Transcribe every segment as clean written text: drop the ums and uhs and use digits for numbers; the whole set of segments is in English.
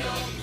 York.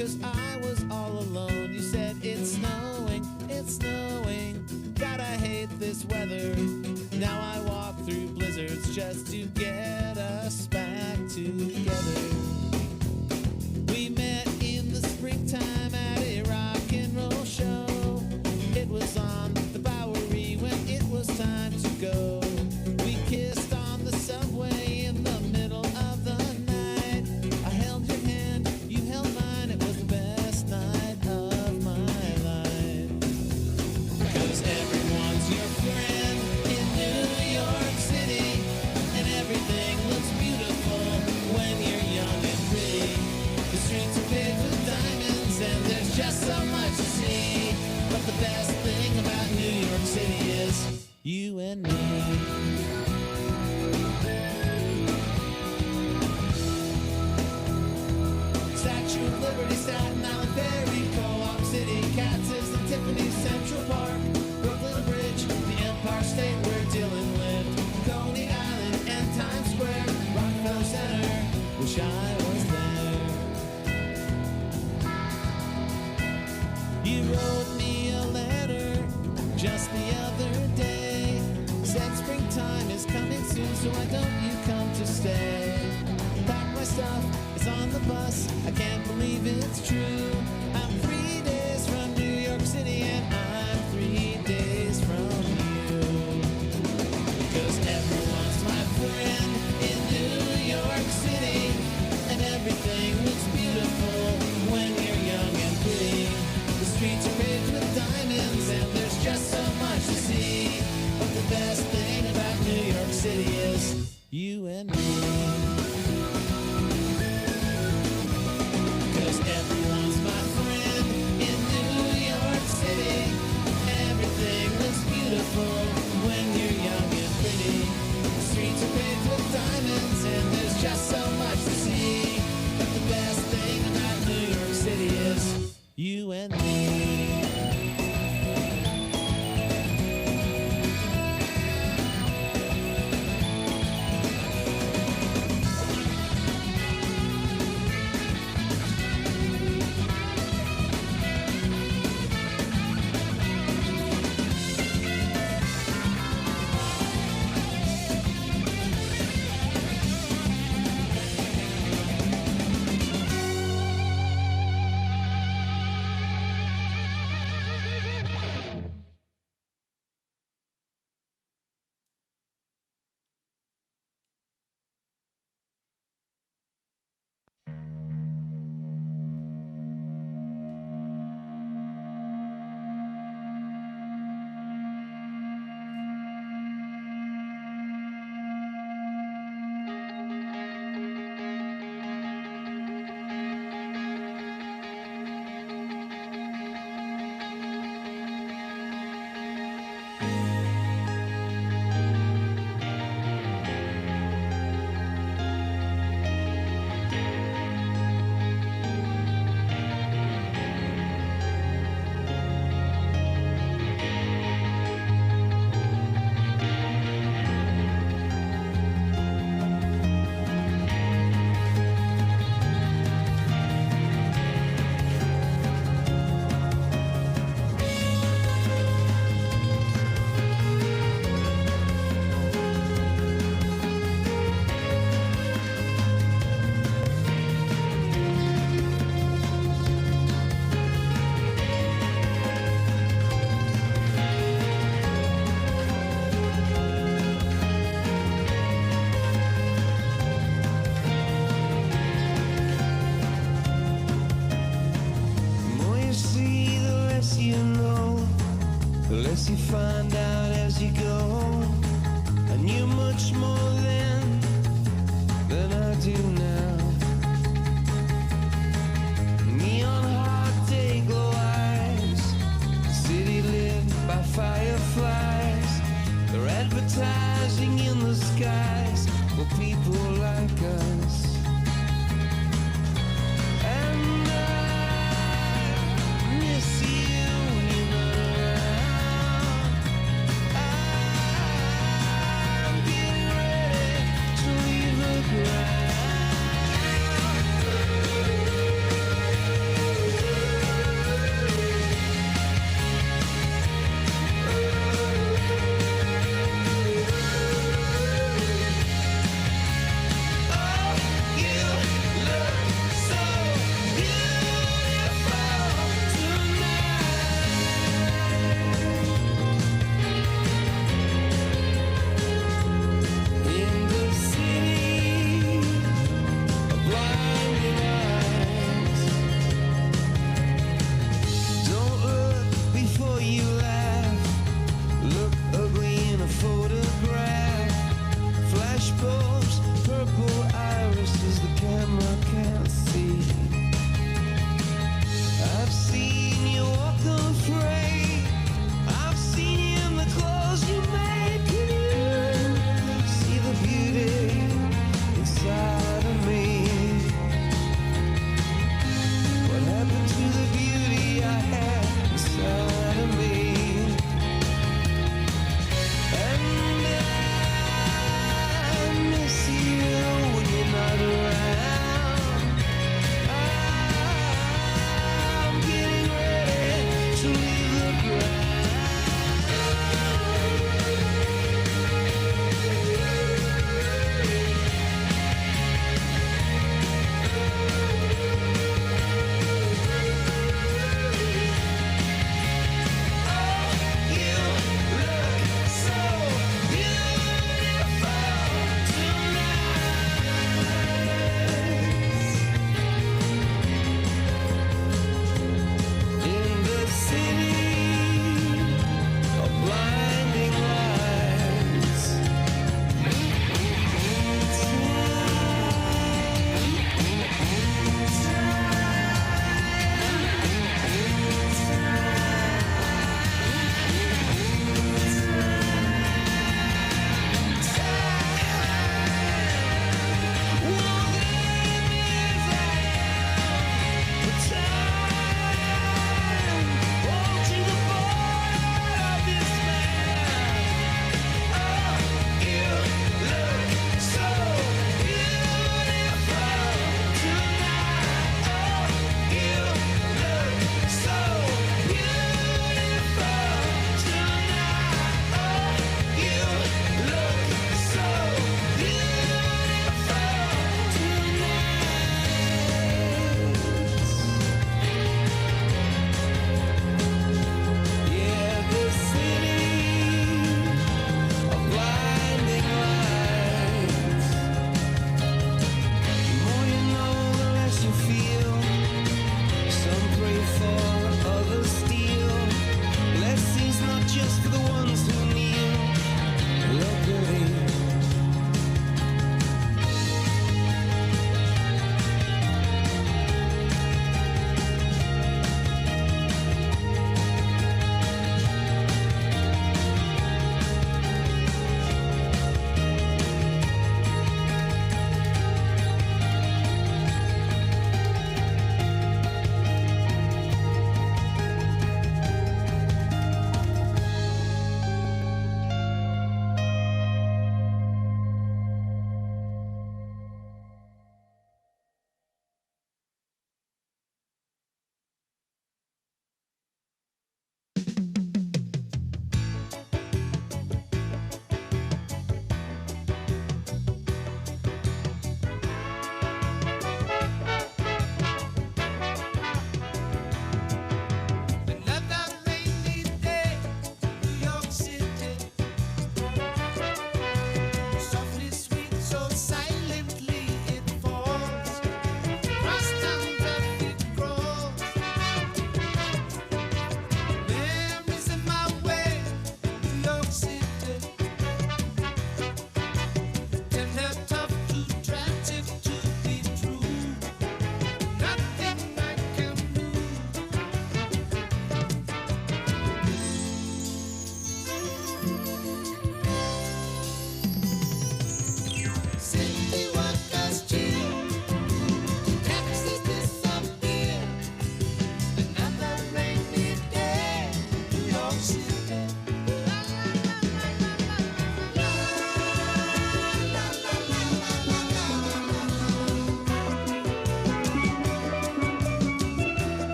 'cause I was all alone. You said it's snowing, gotta hate this weather. Now I walk through blizzards just to get us back together. We met in the springtime at a rock and roll show. It was on the Bowery when it was time to go. We kissed on the subway in the middle of the night. I held your hand, you held mine. It was the best night of my life. 'Cause everyone's your friend in New York City, and everything looks beautiful when you're young and pretty. The streets are paved with diamonds and there's just so much to see. But the best thing about New York City is you and me. Statue of Liberty, Staten Island Ferry, Co-op City, Katz's and Tiffany's, Central Park, Brooklyn Bridge, the Empire State where Dylan lived, Coney Island and Times Square, Rockefeller Center, wish I was there. You wrote me a letter just the other day, said springtime is coming soon, so why don't you come to stay? Pack my stuff, it's on the bus, I can't believe it's true. I'm 3 days from New York City and I'm 3 days from you. 'Cause everyone's my friend in New York City, and everything looks beautiful when you're young and pretty. The streets are paved with diamonds and there's just so much to see. But the best thing about New York City is you and me. 'Cause everyone's my friend in New York City. Everything looks beautiful when you're young and pretty. The streets are paved with diamonds and there's just so much to see. But the best thing about New York City is you and me. you find out as you go. I knew much more then than I do now. Neon hot day glow eyes, the city lit by fireflies. They're advertising in the skies for people like us. And I miss you when you're not around. I'm getting ready to leave the ground.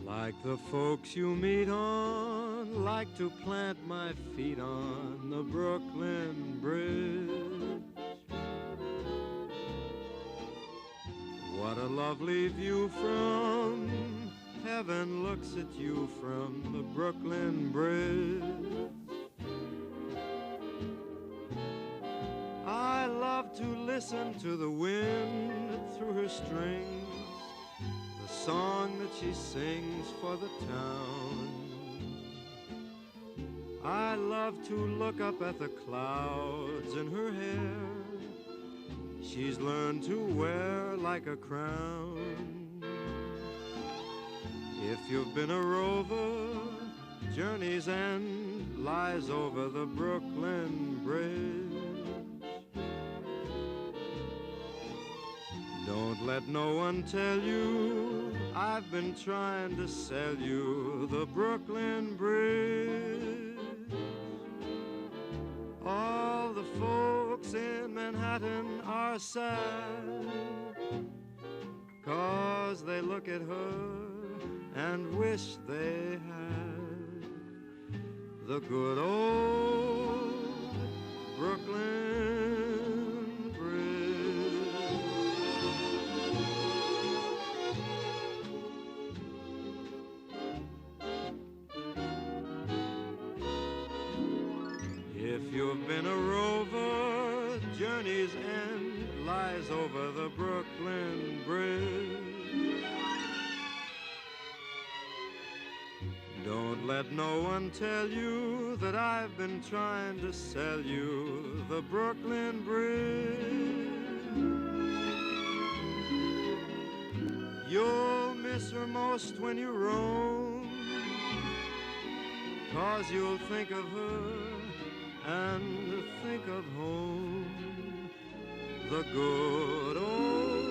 Like the folks you meet on, like to plant my feet on the Brooklyn Bridge. What a lovely view from heaven looks at you from the Brooklyn Bridge. I love to listen to the wind through her strings, the song that she sings for the town. I love to look up at the clouds in her hair, she's learned to wear like a crown. If you've been a rover, journey's end lies over the Brooklyn Bridge. Don't let no one tell you I've been trying to sell you the Brooklyn Bridge. All the folks in Manhattan are sad, 'cause they look at her and wish they had the good old Brooklyn Bridge. If you've been a rover, journey's end lies over the Brooklyn Bridge. Don't Let no one tell you that I've been trying to sell you the Brooklyn Bridge. You'll miss her most when you roam, 'cause you'll think of her and think of home. The good old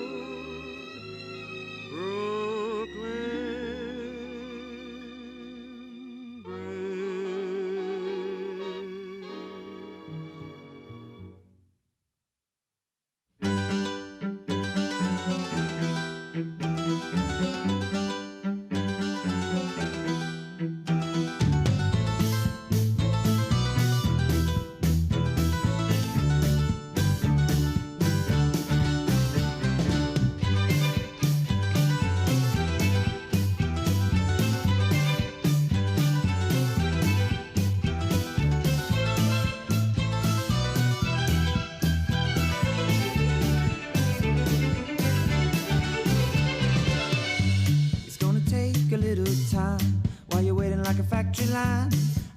Brooklyn Bridge. Factory line,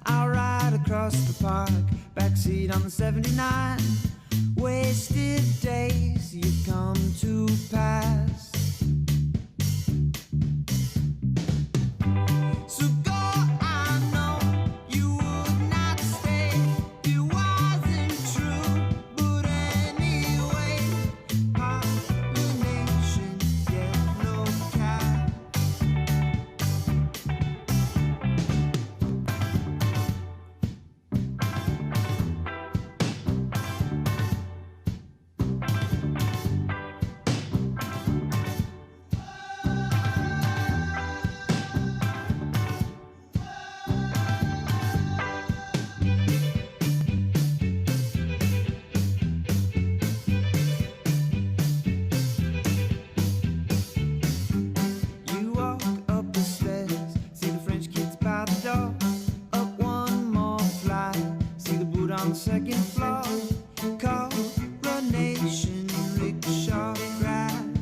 I'll ride across the park, backseat on the 79. Wasted days you've come to pass. So go, I know you would not stay. It wasn't true, but anyway, pollination, yellow cat. Second floor, coronation rickshaw ride.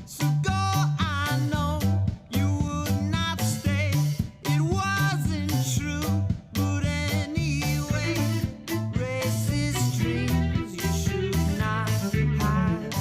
So go, I know you would not stay. It wasn't true, but anyway, racist dreams you should not hide.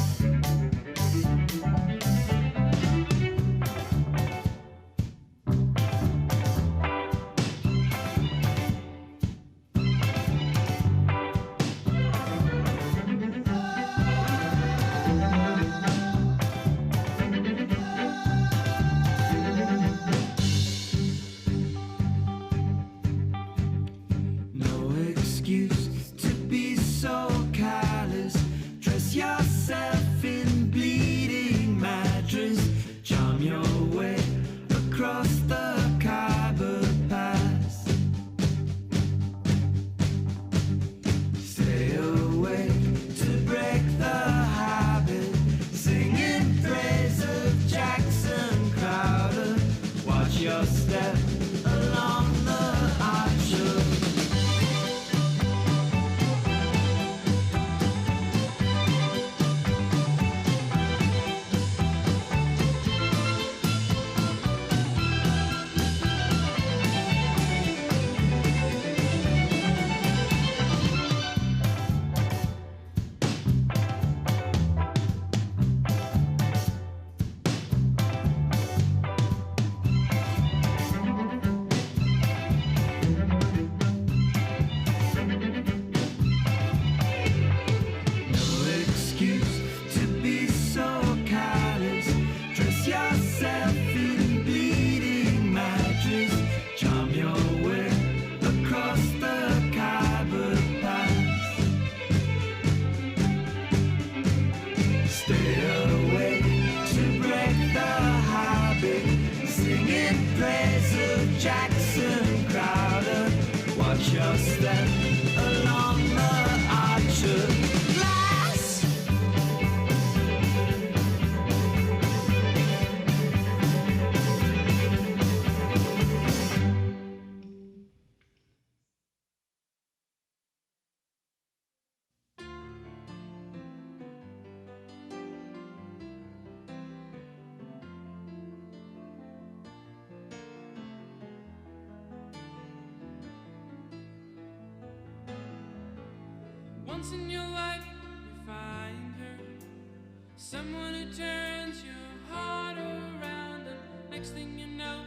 Yourself in bleeding mattress, charm your way across the Khyber Pass. Stay away to break the habit, singing praise of Jackson Crowder. Watch your step along the archer. Yourself in bleeding mattress, charm your way across the Khyber Pass. Stay away to break the habit, singing praise of Jackson Crowder. Watch your step along the archer. Once in your life you find her, someone who turns your heart around, and next thing you know,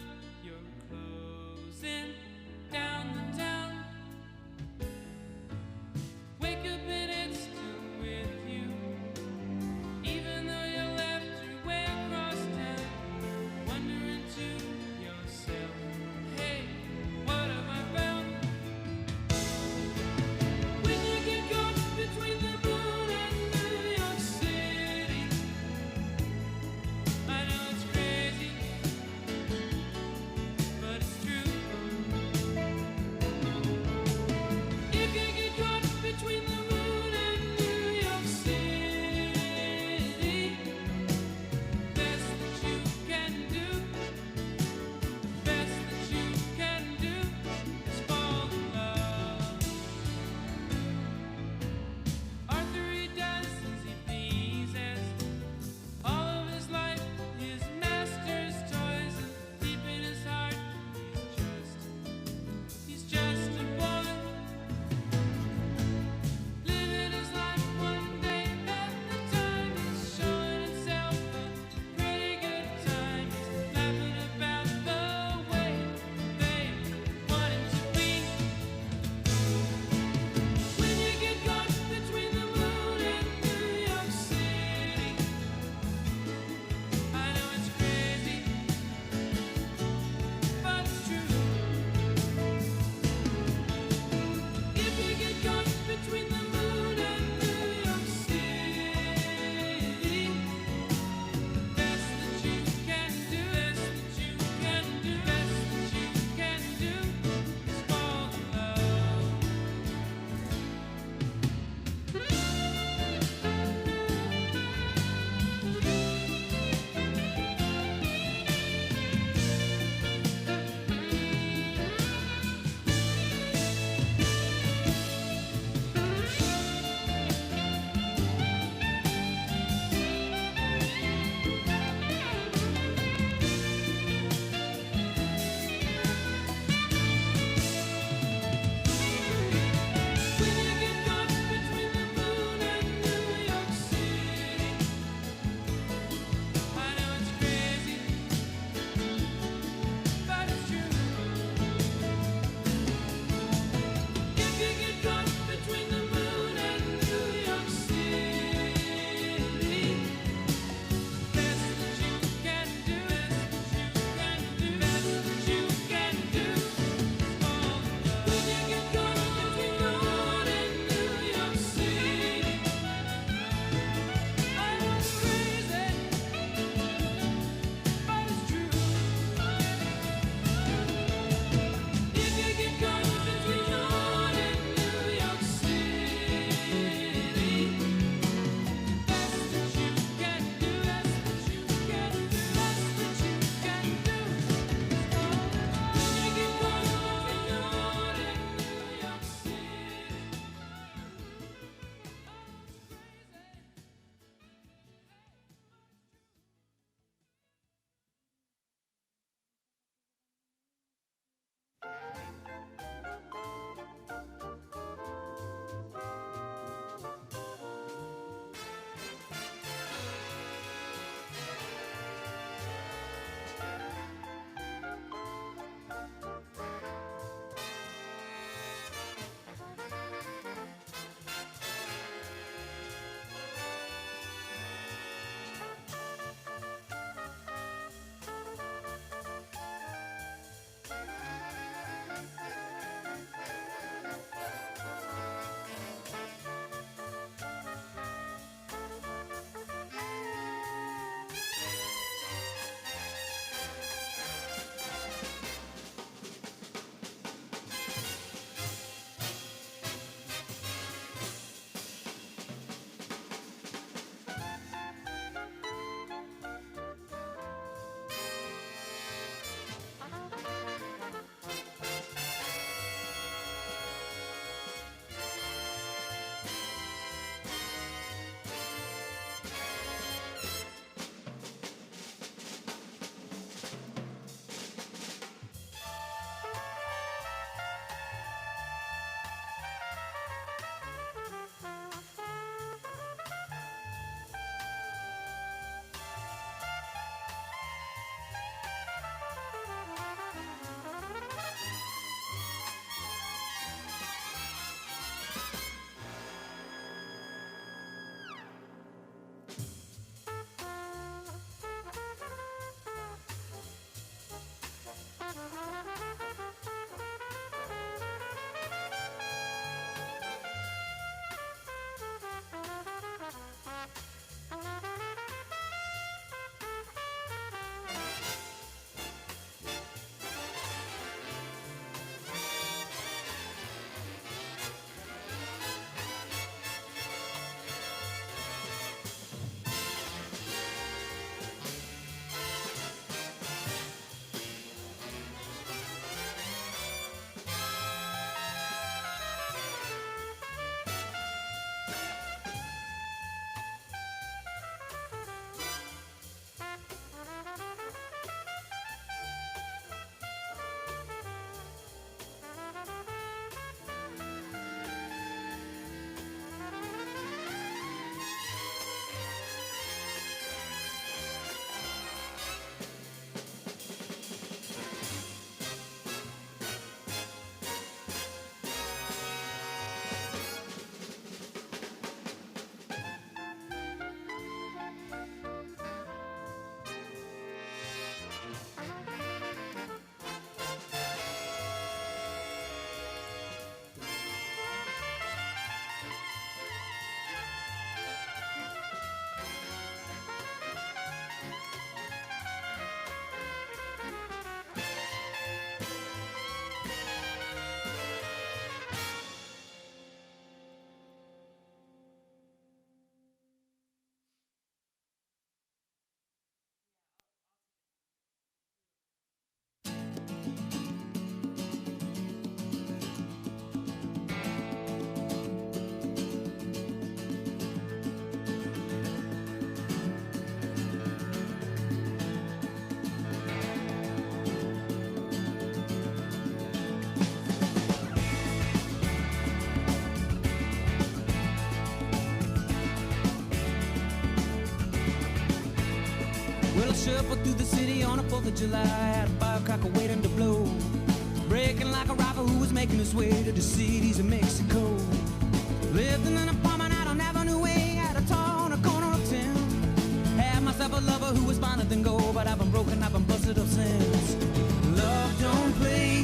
you're closing down the town. Wake up and it's still with you, even though you left her way across town. Wondering to yourself, hey, what have I found? When you get caught between the moon and New York City, I know it's crazy, Shuffle through the city on a 4th of July, had a firecracker waiting to blow, breaking like a robber who was making his way to the cities of Mexico. Lived in an apartment out on Avenue A, at a tall on a corner of town. Had myself a lover who was finer than gold, but I've been broken, I've been busted up since. Love don't play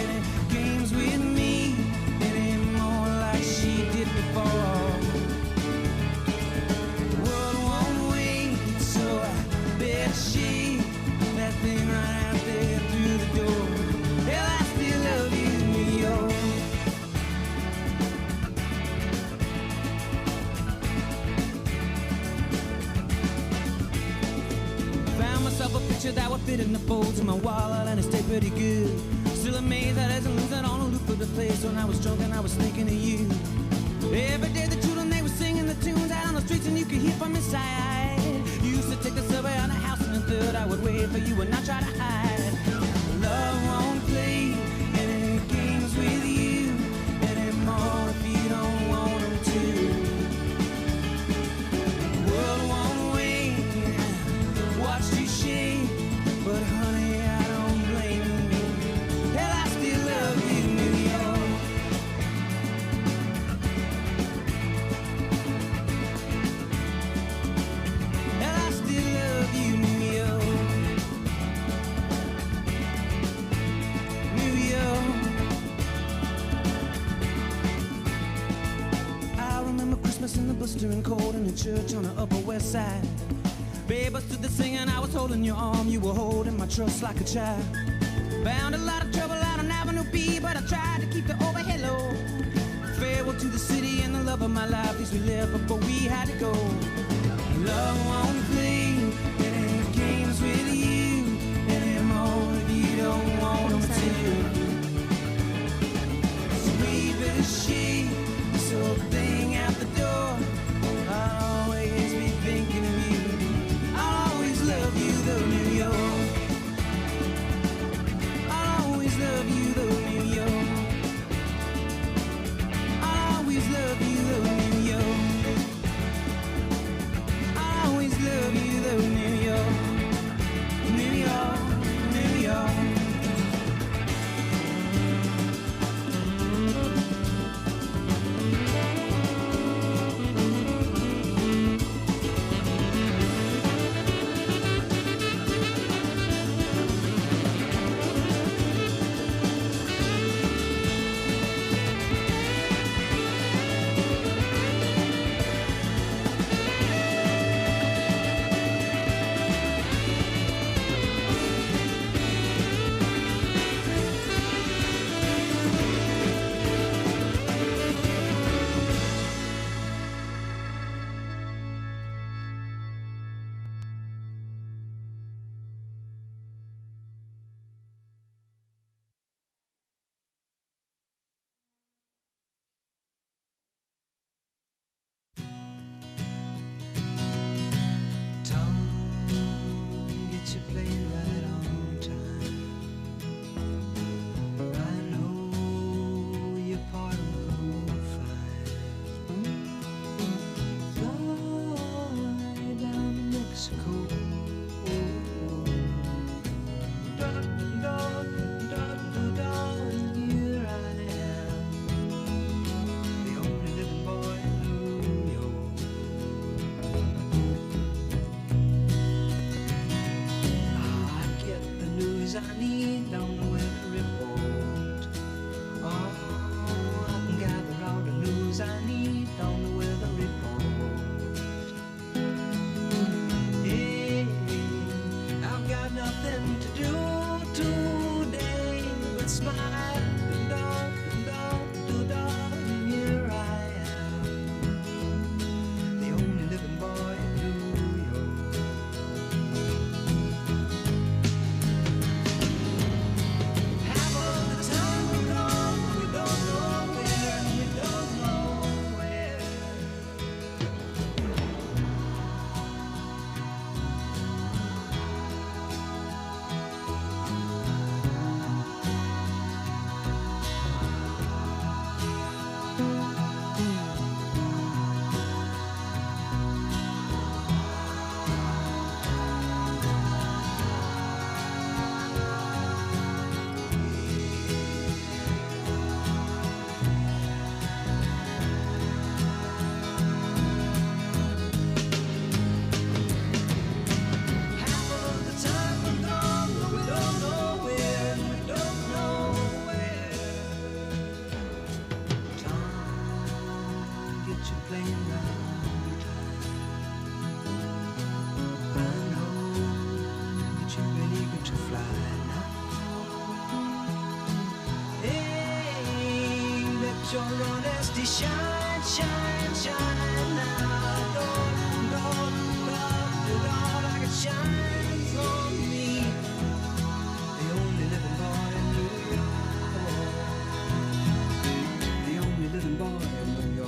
any games with me anymore like she did before. The world won't wait, so I bet she that thing right out there through the door. Hell, I still love you, New York. Found myself a picture that would fit in the folds of my wallet, and it stayed pretty good. Still amazed that I didn't lose that on a loop of the place. When I was drunk and I was thinking of you. Every day the children, they were singing the tunes out on the streets, and you could hear from inside. You used to take the subway on the house in the third. I would wait for you and not try to hide. Love won't play any games with you anymore if you don't want them to. The world won't wait, watch you shake, but honey, I don't blame you. Hell, I still love you, New York. Hell, I still love you, New York. New York. I remember Christmas in the blistering cold in the church on the Upper West Side. Babe, I stood there singing, I was holding your arm, you were holding my trust like a child. Found a lot of trouble out on Avenue B, but I tried to keep the overhead low. Farewell to the city and the love of my life, these we lived before we had to go. Love won't play any games with you anymore if you don't want them to. Sweet bittersweet, this old thing out the door. I'll always be thinking of you. I'll always love you, though, New York. I'll always love you, though, New York. I'll always love you, though, New York. I'll always love you, though, New York. New York, New York. your honesty shine, shine, shine now. Lord, Lord, Lord, Lord, like it shines on me. The only living boy in New York. The only living boy in New York.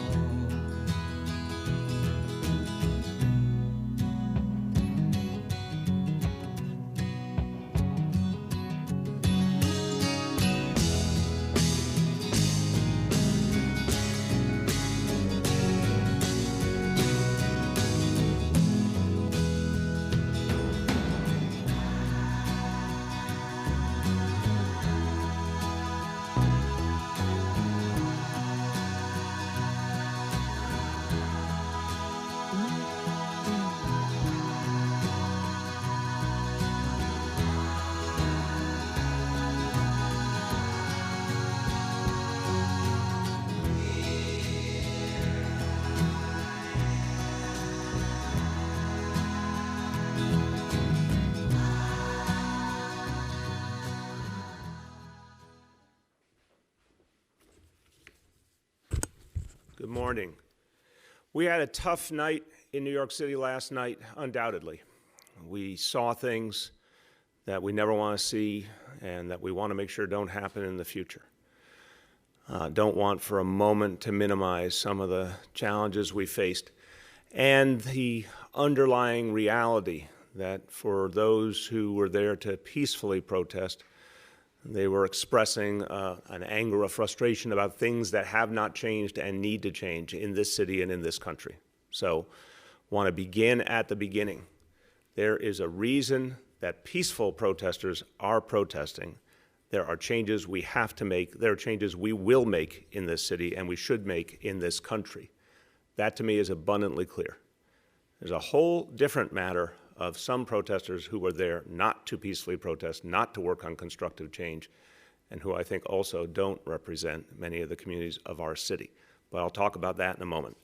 Good morning. We had a tough night in New York City last night, undoubtedly. We saw things that we never want to see and that we want to make sure don't happen in the future. Don't want for a moment to minimize some of the challenges we faced and the underlying reality that for those who were there to peacefully protest, they were expressing an anger, a frustration about things that have not changed and need to change in this city and in this country. So, want to begin at the beginning. There is a reason that peaceful protesters are protesting. There are changes we have to make. There are changes we will make in this city and we should make in this country. That to me is abundantly clear. There's a whole different matter of some protesters who were there not to peacefully protest, not to work on constructive change, and who I think also don't represent many of the communities of our city. But I'll talk about that in a moment.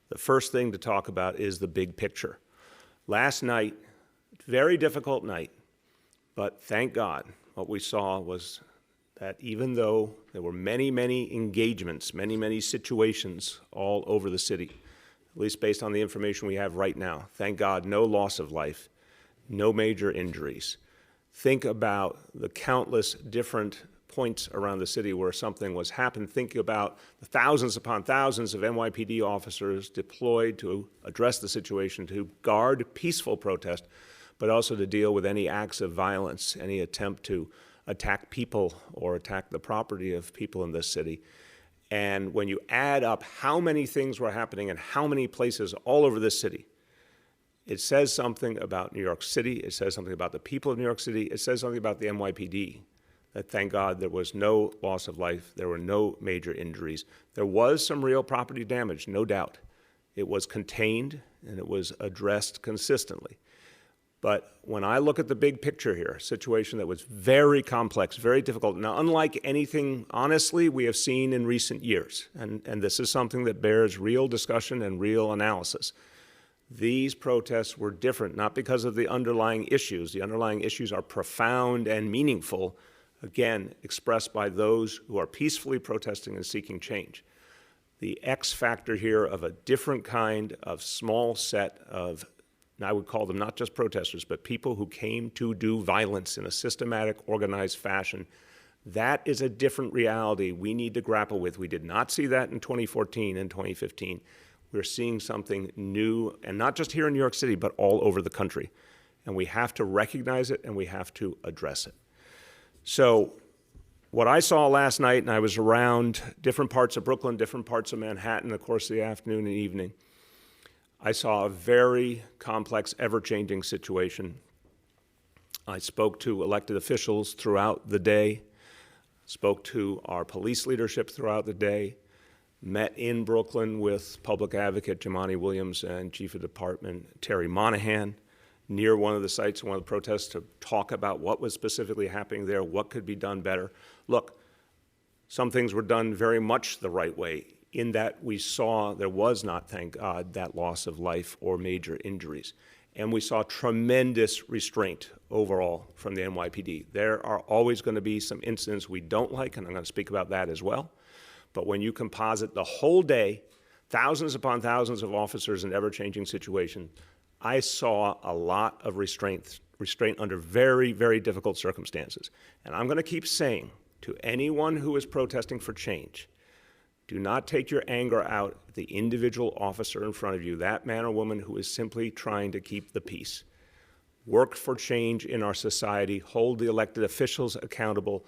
The first thing to talk about is the big picture. Last night, very difficult night, but thank God what we saw was that even though there were many, many engagements, many, many situations all over the city, at least based on the information we have right now. Thank God, no loss of life, no major injuries. Think about the countless different points around the city where something was happening. Think about the thousands upon thousands of NYPD officers deployed to address the situation, to guard peaceful protest, but also to deal with any acts of violence, any attempt to attack people or attack the property of people in this city. And when you add up how many things were happening in how many places all over this city, it says something about New York City. It says something about the people of New York City. It says something about the NYPD, that thank God there was no loss of life. There were no major injuries. There was some real property damage, no doubt. It was contained and it was addressed consistently. But when I look at the big picture here, a situation that was very complex, very difficult, now unlike anything, honestly, we have seen in recent years, and this is something that bears real discussion and real analysis. These protests were different, not because of the underlying issues. The underlying issues are profound and meaningful, again, expressed by those who are peacefully protesting and seeking change. The X factor here of a different kind of small set of, and I would call them not just protesters, but people who came to do violence in a systematic, organized fashion. That is a different reality we need to grapple with. We did not see that in 2014 and 2015. We're seeing something new, and not just here in New York City, but all over the country. And we have to recognize it and we have to address it. So what I saw last night, and I was around different parts of Brooklyn, different parts of Manhattan, of course, the afternoon and evening, I saw a very complex, ever-changing situation. I spoke to elected officials throughout the day, spoke to our police leadership throughout the day, met in Brooklyn with Public Advocate Jumaane Williams and Chief of Department Terry Monahan near one of the sites of one of the protests to talk about what was specifically happening there, what could be done better. Look, some things were done very much the right way, in that we saw there was not, thank God, that loss of life or major injuries. And we saw tremendous restraint overall from the NYPD. There are always going to be some incidents we don't like, and I'm going to speak about that as well. But when you composite the whole day, thousands upon thousands of officers in ever-changing situations, I saw a lot of restraint under very, very difficult circumstances. And I'm going to keep saying to anyone who is protesting for change, do not take your anger out at the individual officer in front of you, that man or woman who is simply trying to keep the peace. Work for change in our society, hold the elected officials accountable,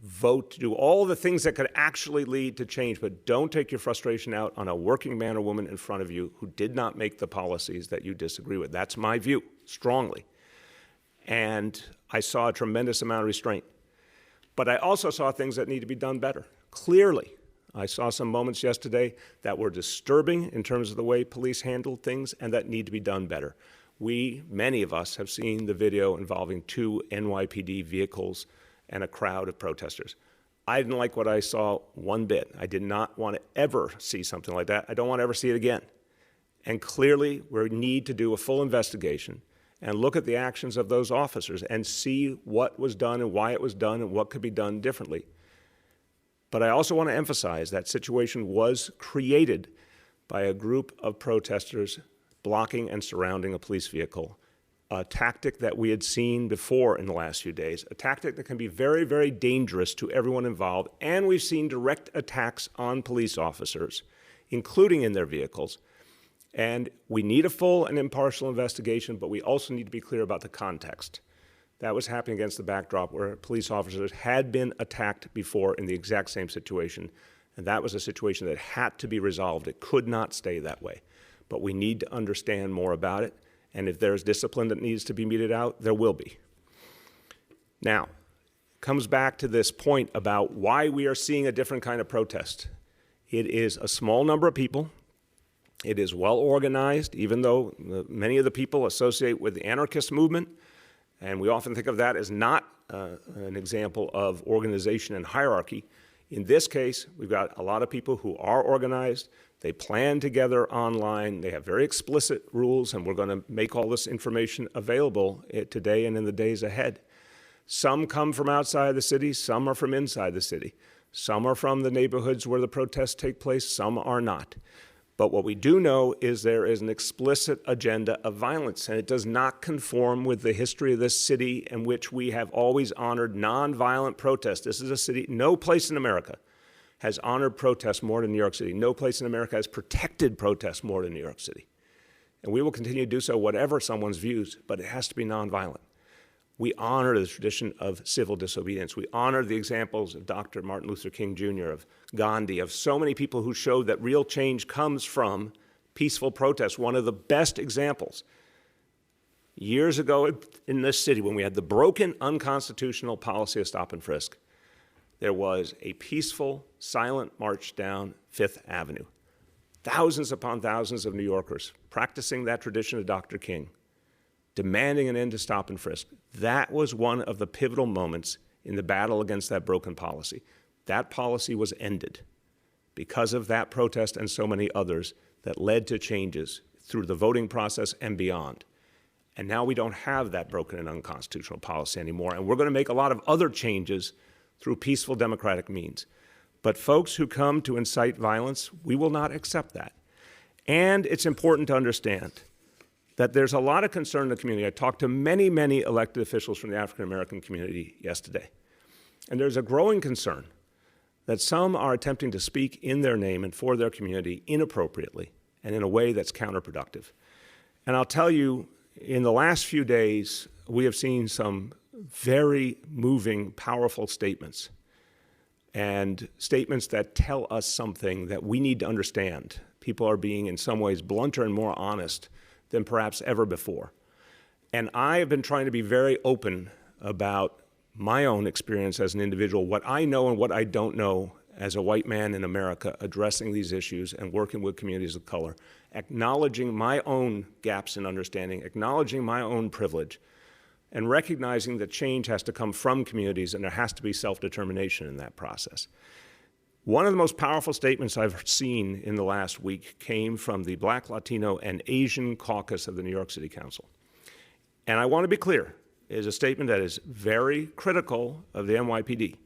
vote, do all the things that could actually lead to change, but don't take your frustration out on a working man or woman in front of you who did not make the policies that you disagree with. That's my view, strongly. And I saw a tremendous amount of restraint. But I also saw things that need to be done better. Clearly, I saw some moments yesterday that were disturbing in terms of the way police handled things and that need to be done better. Many of us have seen the video involving 2 NYPD vehicles and a crowd of protesters. I didn't like what I saw one bit. I did not want to ever see something like that. I don't want to ever see it again. And clearly, we need to do a full investigation and look at the actions of those officers and see what was done and why it was done and what could be done differently. But I also want to emphasize that situation was created by a group of protesters blocking and surrounding a police vehicle, a tactic that we had seen before in the last few days, a tactic that can be very, very dangerous to everyone involved, and we've seen direct attacks on police officers, including in their vehicles. And we need a full and impartial investigation, but we also need to be clear about the context. That was happening against the backdrop where police officers had been attacked before in the exact same situation, and that was a situation that had to be resolved. It could not stay that way. But we need to understand more about it, and if there's discipline that needs to be meted out, there will be. Now, it comes back to this point about why we are seeing a different kind of protest. It is a small number of people. It is well organized, even though many of the people associate with the anarchist movement, and we often think of that as not an example of organization and hierarchy. In this case, we've got a lot of people who are organized. They plan together online. They have very explicit rules, and we're going to make all this information available today and in the days ahead. Some come from outside the city. Some are from inside the city. Some are from the neighborhoods where the protests take place. Some are not. But what we do know is there is an explicit agenda of violence, and it does not conform with the history of this city in which we have always honored nonviolent protest. This is a city, no place in America has honored protest more than New York City. No place in America has protected protest more than New York City. And we will continue to do so, whatever someone's views, but it has to be nonviolent. We honor the tradition of civil disobedience. We honor the examples of Dr. Martin Luther King Jr., of Gandhi, of so many people who showed that real change comes from peaceful protest. One of the best examples, years ago in this city, when we had the broken unconstitutional policy of stop and frisk, there was a peaceful, silent march down Fifth Avenue. Thousands upon thousands of New Yorkers practicing that tradition of Dr. King, demanding an end to stop and frisk. That was one of the pivotal moments in the battle against that broken policy. That policy was ended because of that protest and so many others that led to changes through the voting process and beyond. And now we don't have that broken and unconstitutional policy anymore, and we're going to make a lot of other changes through peaceful democratic means. But folks who come to incite violence, we will not accept that. And it's important to understand that there's a lot of concern in the community. I talked to many, many elected officials from the African-American community yesterday. And there's a growing concern that some are attempting to speak in their name and for their community inappropriately and in a way that's counterproductive. And I'll tell you, in the last few days, we have seen some very moving, powerful statements, and statements that tell us something that we need to understand. People are being, in some ways, blunter and more honest than perhaps ever before. And I have been trying to be very open about my own experience as an individual, what I know and what I don't know as a white man in America addressing these issues and working with communities of color, acknowledging my own gaps in understanding, acknowledging my own privilege, and recognizing that change has to come from communities and there has to be self-determination in that process. One of the most powerful statements I've seen in the last week came from the Black, Latino, and Asian caucus of the New York City Council. And I want to be clear, it is a statement that is very critical of the NYPD.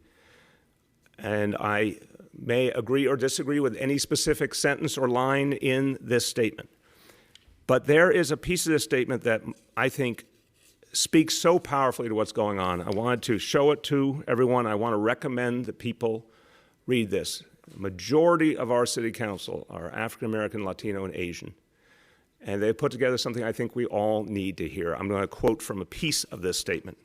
And I may agree or disagree with any specific sentence or line in this statement. But there is a piece of this statement that I think speaks so powerfully to what's going on. I wanted to show it to everyone. I want to recommend that people read this. The majority of our city council are African American, Latino, and Asian. And they put together something I think we all need to hear. I'm going to quote from a piece of this statement.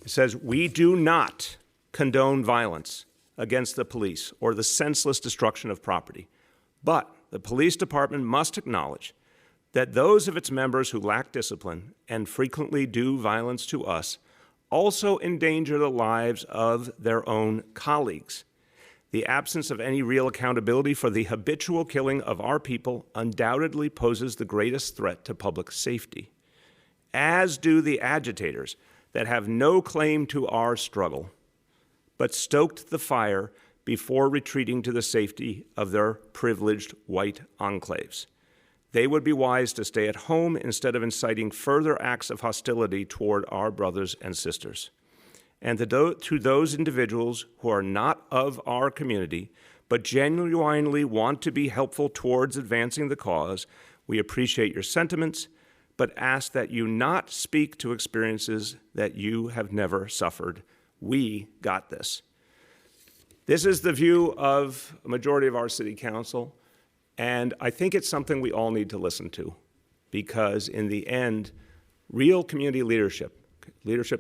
It says, "We do not condone violence against the police or the senseless destruction of property, but the police department must acknowledge that those of its members who lack discipline and frequently do violence to us also endanger the lives of their own colleagues. The absence of any real accountability for the habitual killing of our people undoubtedly poses the greatest threat to public safety, as do the agitators that have no claim to our struggle, but stoked the fire before retreating to the safety of their privileged white enclaves. They would be wise to stay at home instead of inciting further acts of hostility toward our brothers and sisters. And to those individuals who are not of our community, but genuinely want to be helpful towards advancing the cause, we appreciate your sentiments, but ask that you not speak to experiences that you have never suffered. We got this." This is the view of a majority of our city council, and I think it's something we all need to listen to, because in the end, real community leadership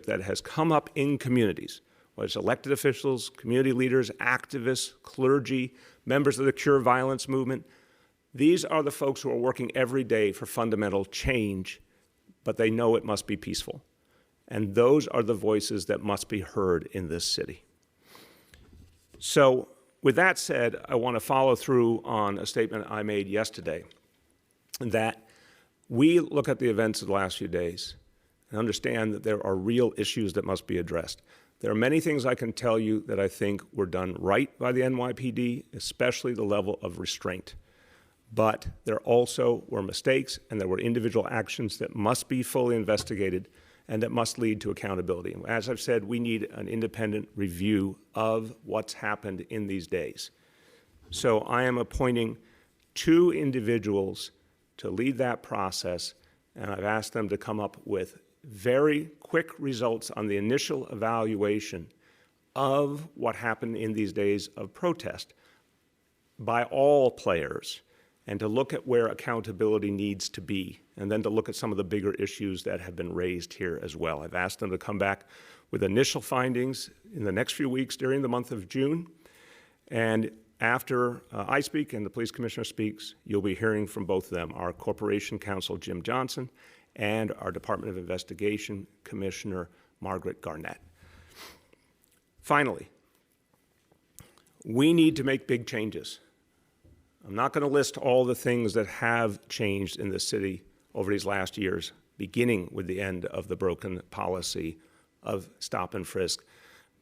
that has come up in communities, whether it's elected officials, community leaders, activists, clergy, members of the Cure Violence movement, these are the folks who are working every day for fundamental change, but they know it must be peaceful. And those are the voices that must be heard in this city. So with that said, I want to follow through on a statement I made yesterday, that we look at the events of the last few days and understand that there are real issues that must be addressed. There are many things I can tell you that I think were done right by the NYPD, especially the level of restraint. But there also were mistakes, and there were individual actions that must be fully investigated and that must lead to accountability. As I've said, we need an independent review of what's happened in these days. So I am appointing 2 individuals to lead that process, and I've asked them to come up with very quick results on the initial evaluation of what happened in these days of protest by all players, and to look at where accountability needs to be, and then to look at some of the bigger issues that have been raised here as well. I've asked them to come back with initial findings in the next few weeks during the month of June, and after I speak and the police commissioner speaks, you'll be hearing from both of them, our corporation counsel, Jim Johnson, and our Department of Investigation Commissioner, Margaret Garnett. Finally, we need to make big changes. I'm not going to list all the things that have changed in this city over these last years, beginning with the end of the broken policy of stop and frisk,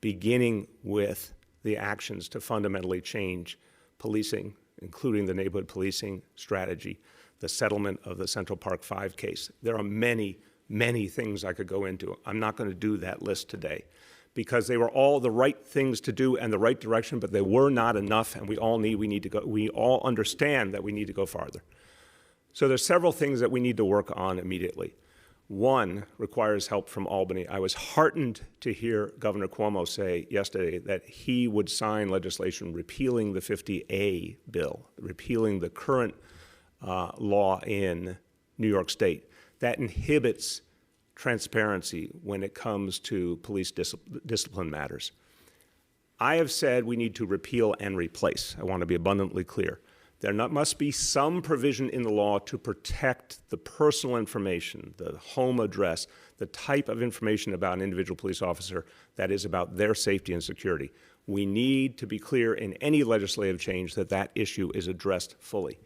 beginning with the actions to fundamentally change policing, including the neighborhood policing strategy, the settlement of the Central Park 5 case. There are many, many things I could go into. I'm not going to do that list today, because they were all the right things to do and the right direction, but they were not enough, and we all understand that we need to go farther. So there's several things that we need to work on immediately. One requires help from Albany. I was heartened to hear Governor Cuomo say yesterday that he would sign legislation repealing the 50A bill, repealing the current law in New York State that inhibits transparency when it comes to police discipline matters. I have said we need to repeal and replace. I want to be abundantly clear. There must be some provision in the law to protect the personal information, the home address, the type of information about an individual police officer that is about their safety and security. We need to be clear in any legislative change that that issue is addressed fully.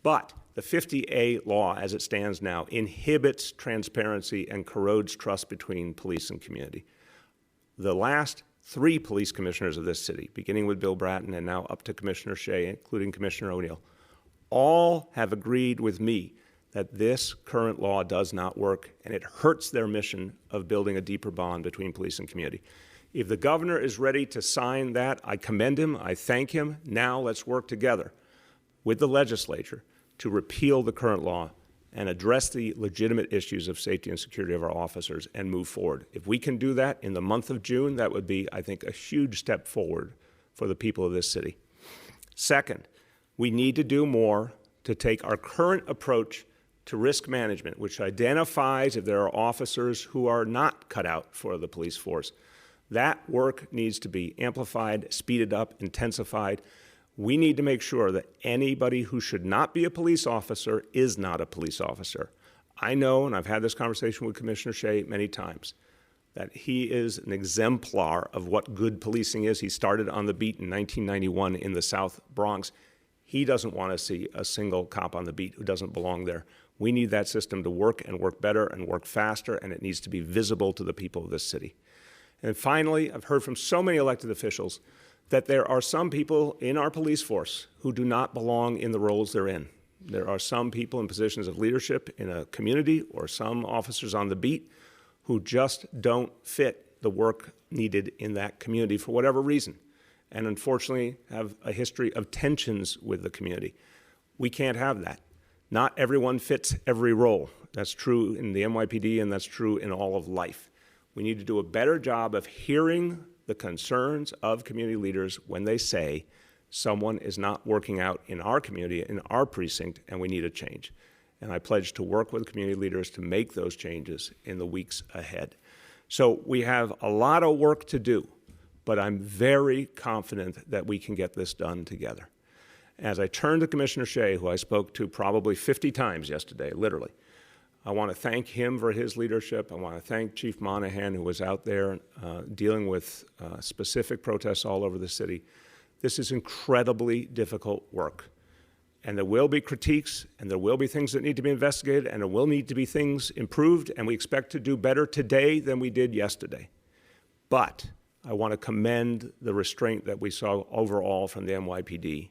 But the 50A law, as it stands now, inhibits transparency and corrodes trust between police and community. The last 3 police commissioners of this city, beginning with Bill Bratton and now up to Commissioner Shea, including Commissioner O'Neill, all have agreed with me that this current law does not work, and it hurts their mission of building a deeper bond between police and community. If the governor is ready to sign that, I commend him, I thank him. Now let's work together with the legislature to repeal the current law and address the legitimate issues of safety and security of our officers and move forward. If we can do that in the month of June, that would be, I think, a huge step forward for the people of this city. Second, we need to do more to take our current approach to risk management, which identifies if there are officers who are not cut out for the police force. That work needs to be amplified, speeded up, intensified. We need to make sure that anybody who should not be a police officer is not a police officer. I know, and I've had this conversation with Commissioner Shea many times, that he is an exemplar of what good policing is. He started on the beat in 1991 in the South Bronx. He doesn't want to see a single cop on the beat who doesn't belong there. We need that system to work and work better and work faster, and it needs to be visible to the people of this city. And finally, I've heard from so many elected officials that there are some people in our police force who do not belong in the roles they're in. There are some people in positions of leadership in a community or some officers on the beat who just don't fit the work needed in that community for whatever reason, and unfortunately have a history of tensions with the community. We can't have that. Not everyone fits every role. That's true in the NYPD, and that's true in all of life. We need to do a better job of hearing the concerns of community leaders when they say someone is not working out in our community, in our precinct, and we need a change. And I pledge to work with community leaders to make those changes in the weeks ahead. So we have a lot of work to do, but I'm very confident that we can get this done together. As I turn to Commissioner Shea, who I spoke to probably 50 times yesterday, literally, I want to thank him for his leadership. I want to thank Chief Monahan, who was out there dealing with specific protests all over the city. This is incredibly difficult work. And there will be critiques, and there will be things that need to be investigated, and there will need to be things improved, and we expect to do better today than we did yesterday. But I want to commend the restraint that we saw overall from the NYPD.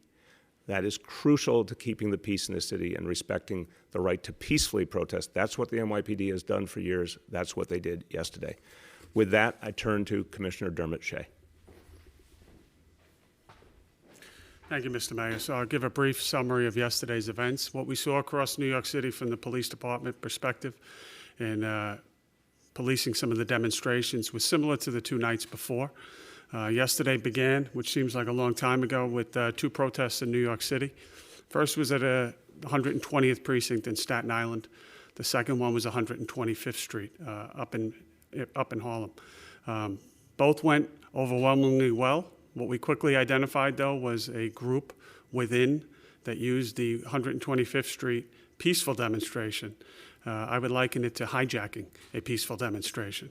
That is crucial to keeping the peace in the city and respecting the right to peacefully protest. That's what the NYPD has done for years. That's what they did yesterday. With that, I turn to Commissioner Dermot Shea. Thank you, Mr. Mayor. So I'll give a brief summary of yesterday's events. What we saw across New York City from the police department perspective in policing some of the demonstrations was similar to the two nights before. Yesterday began, which seems like a long time ago, with two protests in New York City. First was at a 120th precinct in Staten Island. The second one was 125th Street up in Harlem. Both went overwhelmingly well. What we quickly identified, though, was a group within that used the 125th Street peaceful demonstration. I would liken it to hijacking a peaceful demonstration.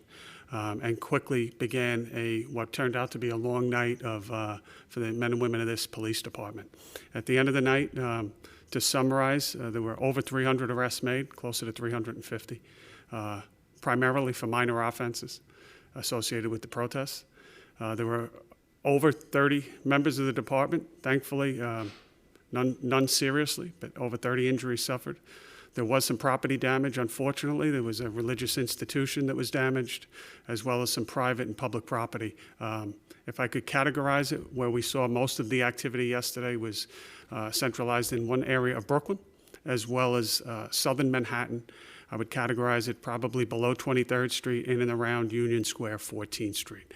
And quickly began what turned out to be a long night for the men and women of this police department. At the end of the night, to summarize, there were over 300 arrests made, closer to 350, primarily for minor offenses associated with the protests. There were over 30 members of the department, thankfully, none seriously, but over 30 injuries suffered. There was some property damage, unfortunately. There was a religious institution that was damaged, as well as some private and public property. If I could categorize it, where we saw most of the activity yesterday was centralized in one area of Brooklyn, as well as southern Manhattan. I would categorize it probably below 23rd Street, in and around Union Square, 14th Street.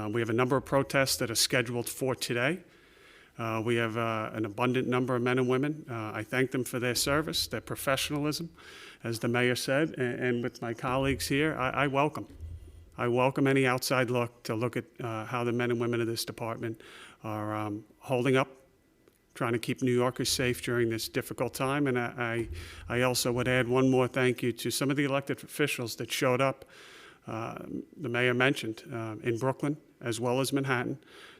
We have a number of protests that are scheduled for today. We have an abundant number of men and women. I thank them for their service, their professionalism, as the mayor said, and with my colleagues here, I welcome any outside look to look at how the men and women of this department are holding up, trying to keep New Yorkers safe during this difficult time. And I also would add one more thank you to some of the elected officials that showed up, the mayor mentioned, in Brooklyn as well as Manhattan,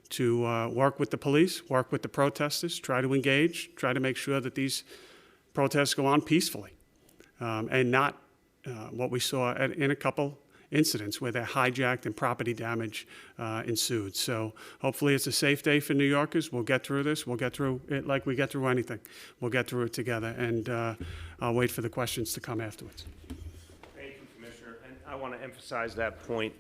to work with the police, work with the protesters, try to engage, try to make sure that these protests go on peacefully, and not what we saw in a couple incidents where they're hijacked and property damage ensued. So hopefully it's a safe day for New Yorkers. We'll get through this. We'll get through it like we get through anything. We'll get through it together, and I'll wait for the questions to come afterwards. Thank you, Commissioner. And I want to emphasize that point.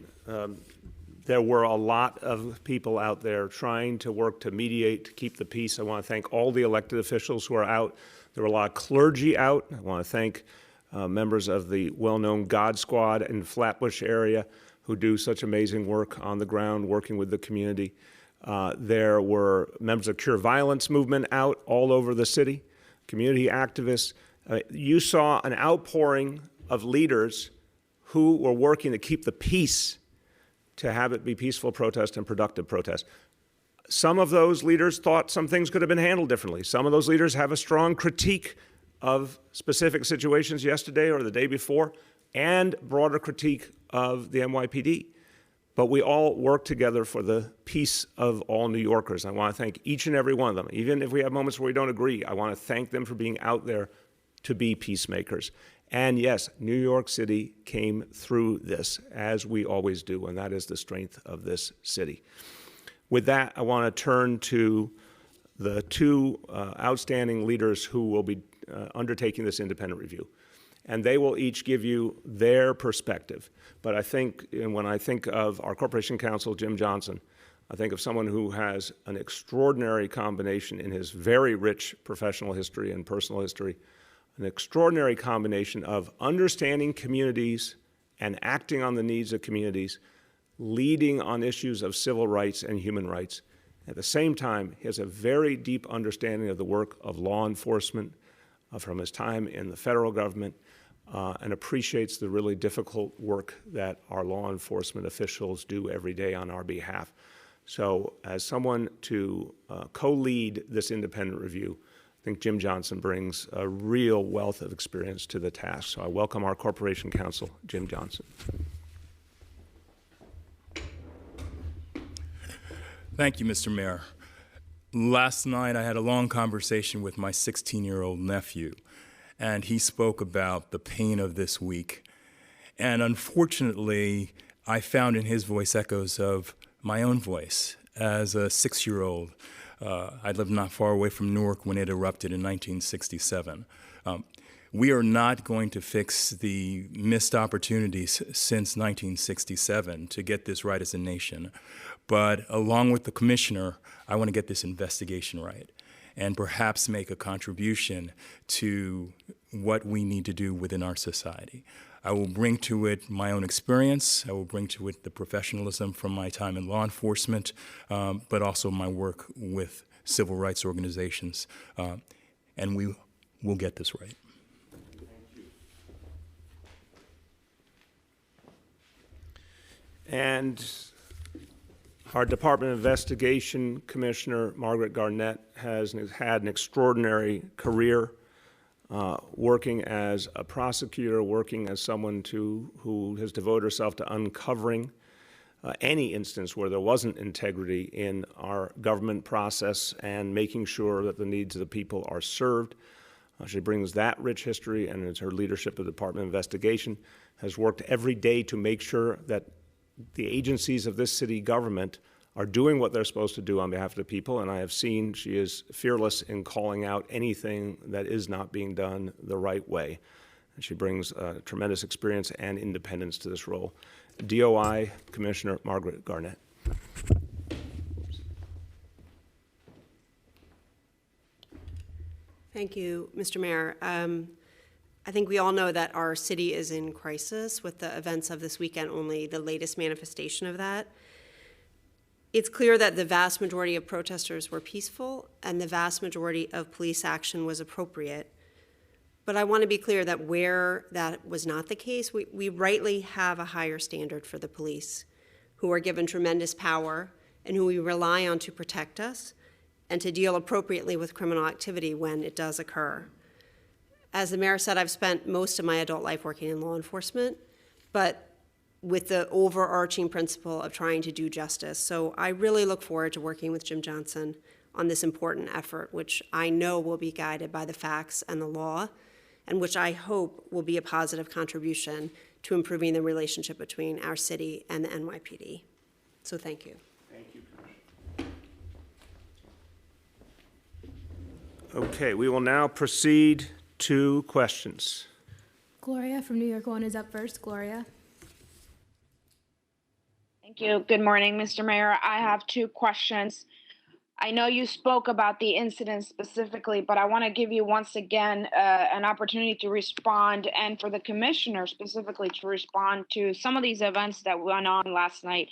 There were a lot of people out there trying to work to mediate, to keep the peace. I want to thank all the elected officials who are out. There were a lot of clergy out. I want to thank members of the well-known God Squad in Flatbush area who do such amazing work on the ground, working with the community. There were members of Cure Violence movement out all over the city, community activists. You saw an outpouring of leaders who were working to keep the peace, to have it be peaceful protest and productive protest. Some of those leaders thought some things could have been handled differently. Some of those leaders have a strong critique of specific situations yesterday or the day before, and broader critique of the NYPD. But we all work together for the peace of all New Yorkers. I want to thank each and every one of them. Even if we have moments where we don't agree, I want to thank them for being out there to be peacemakers. And yes, New York City came through this, as we always do, and that is the strength of this city. With that, I want to turn to the two outstanding leaders who will be undertaking this independent review. And they will each give you their perspective. But I think, and when I think of our Corporation Counsel, Jim Johnson, I think of someone who has an extraordinary combination in his very rich professional history and personal history, an extraordinary combination of understanding communities and acting on the needs of communities, leading on issues of civil rights and human rights. At the same time, he has a very deep understanding of the work of law enforcement from his time in the federal government, and appreciates the really difficult work that our law enforcement officials do every day on our behalf. So as someone to co-lead this independent review, I think Jim Johnson brings a real wealth of experience to the task. So I welcome our Corporation Counsel, Jim Johnson. Thank you, Mr. Mayor. Last night I had a long conversation with my 16-year-old nephew, and he spoke about the pain of this week. And unfortunately, I found in his voice echoes of my own voice as a 6-year-old. I lived not far away from Newark when it erupted in 1967. We are not going to fix the missed opportunities since 1967 to get this right as a nation. But along with the commissioner, I want to get this investigation right and perhaps make a contribution to what we need to do within our society. I will bring to it my own experience. I will bring to it the professionalism from my time in law enforcement, but also my work with civil rights organizations. And we will get this right. And our Department of Investigation Commissioner, Margaret Garnett, has had an extraordinary career working as a prosecutor, working as someone who has devoted herself to uncovering any instance where there wasn't integrity in our government process and making sure that the needs of the people are served. She brings that rich history, and it's her leadership of the Department of Investigation has worked every day to make sure that the agencies of this city government are doing what they're supposed to do on behalf of the people, and I have seen she is fearless in calling out anything that is not being done the right way. And she brings tremendous experience and independence to this role. DOI Commissioner Margaret Garnett. Thank you, Mr. Mayor. I think we all know that our city is in crisis with the events of this weekend, only the latest manifestation of that. It's clear that the vast majority of protesters were peaceful and the vast majority of police action was appropriate. But I want to be clear that where that was not the case, we rightly have a higher standard for the police, who are given tremendous power and who we rely on to protect us and to deal appropriately with criminal activity when it does occur. As the mayor said, I've spent most of my adult life working in law enforcement, but with the overarching principle of trying to do justice. So I really look forward to working with Jim Johnson on this important effort, which I know will be guided by the facts and the law, and which I hope will be a positive contribution to improving the relationship between our city and the NYPD. So thank you. Thank you, Commissioner. Okay, we will now proceed to questions. Gloria from New York One is up first. Gloria. Thank you. Good morning, Mr. Mayor. I have two questions. I know you spoke about the incident specifically, but I want to give you once again an opportunity to respond, and for the commissioner specifically to respond to some of these events that went on last night.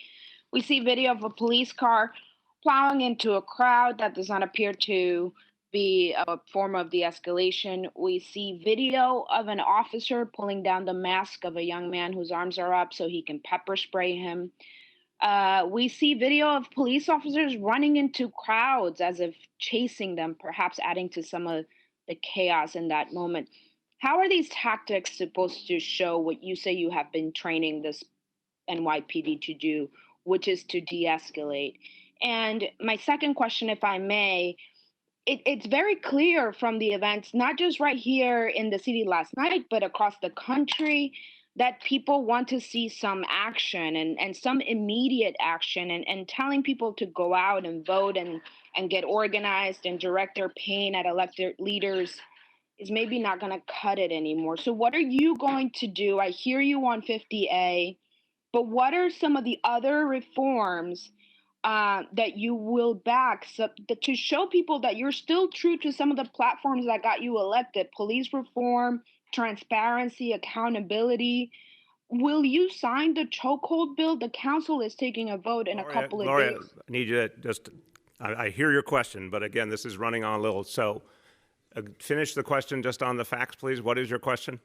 We see video of a police car plowing into a crowd that does not appear to be a form of de-escalation. We see video of an officer pulling down the mask of a young man whose arms are up so he can pepper spray him. We see video of police officers running into crowds as if chasing them, perhaps adding to some of the chaos in that moment. How are these tactics supposed to show what you say you have been training this NYPD to do, which is to de-escalate? And my second question, if I may, it's very clear from the events, not just right here in the city last night, but across the country, that people want to see some action and some immediate action, and telling people to go out and vote and get organized and direct their pain at elected leaders is maybe not going to cut it anymore. So what are you going to do? I hear you on 50A, but what are some of the other reforms that you will back to show people that you're still true to some of the platforms that got you elected? Police reform, transparency, accountability. Will you sign the chokehold bill? The council is taking a vote in a couple of Gloria, days. I need you to just, I hear your question, but again, this is running on a little. So finish the question just on the facts, please. What is your question?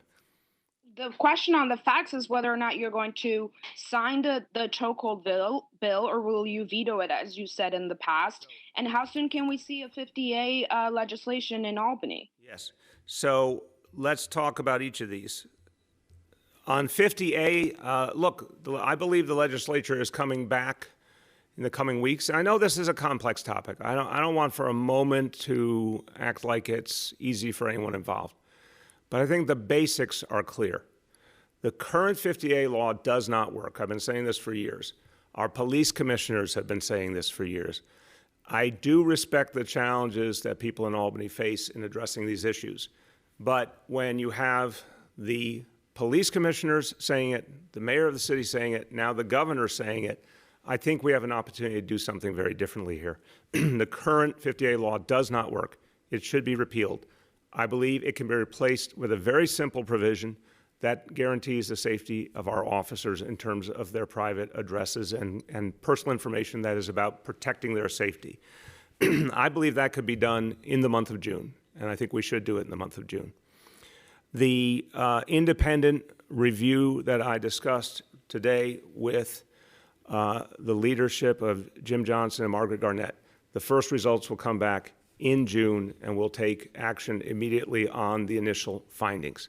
The question on the facts is whether or not you're going to sign the chokehold bill, or will you veto it, as you said in the past? And how soon can we see a 50A legislation in Albany? Yes. So let's talk about each of these. On 50A, look, I believe the legislature is coming back in the coming weeks. I know this is a complex topic. I don't want for a moment to act like it's easy for anyone involved. But I think the basics are clear. The current 50A law does not work. I've been saying this for years. Our police commissioners have been saying this for years. I do respect the challenges that people in Albany face in addressing these issues. But when you have the police commissioners saying it, the mayor of the city saying it, now the governor saying it, I think we have an opportunity to do something very differently here. The current 50A law does not work. It should be repealed. I believe it can be replaced with a very simple provision that guarantees the safety of our officers in terms of their private addresses and personal information that is about protecting their safety. I believe that could be done in the month of June, and I think we should do it in the month of June. The independent review that I discussed today with the leadership of Jim Johnson and Margaret Garnett, the first results will come back in June, and we'll take action immediately on the initial findings.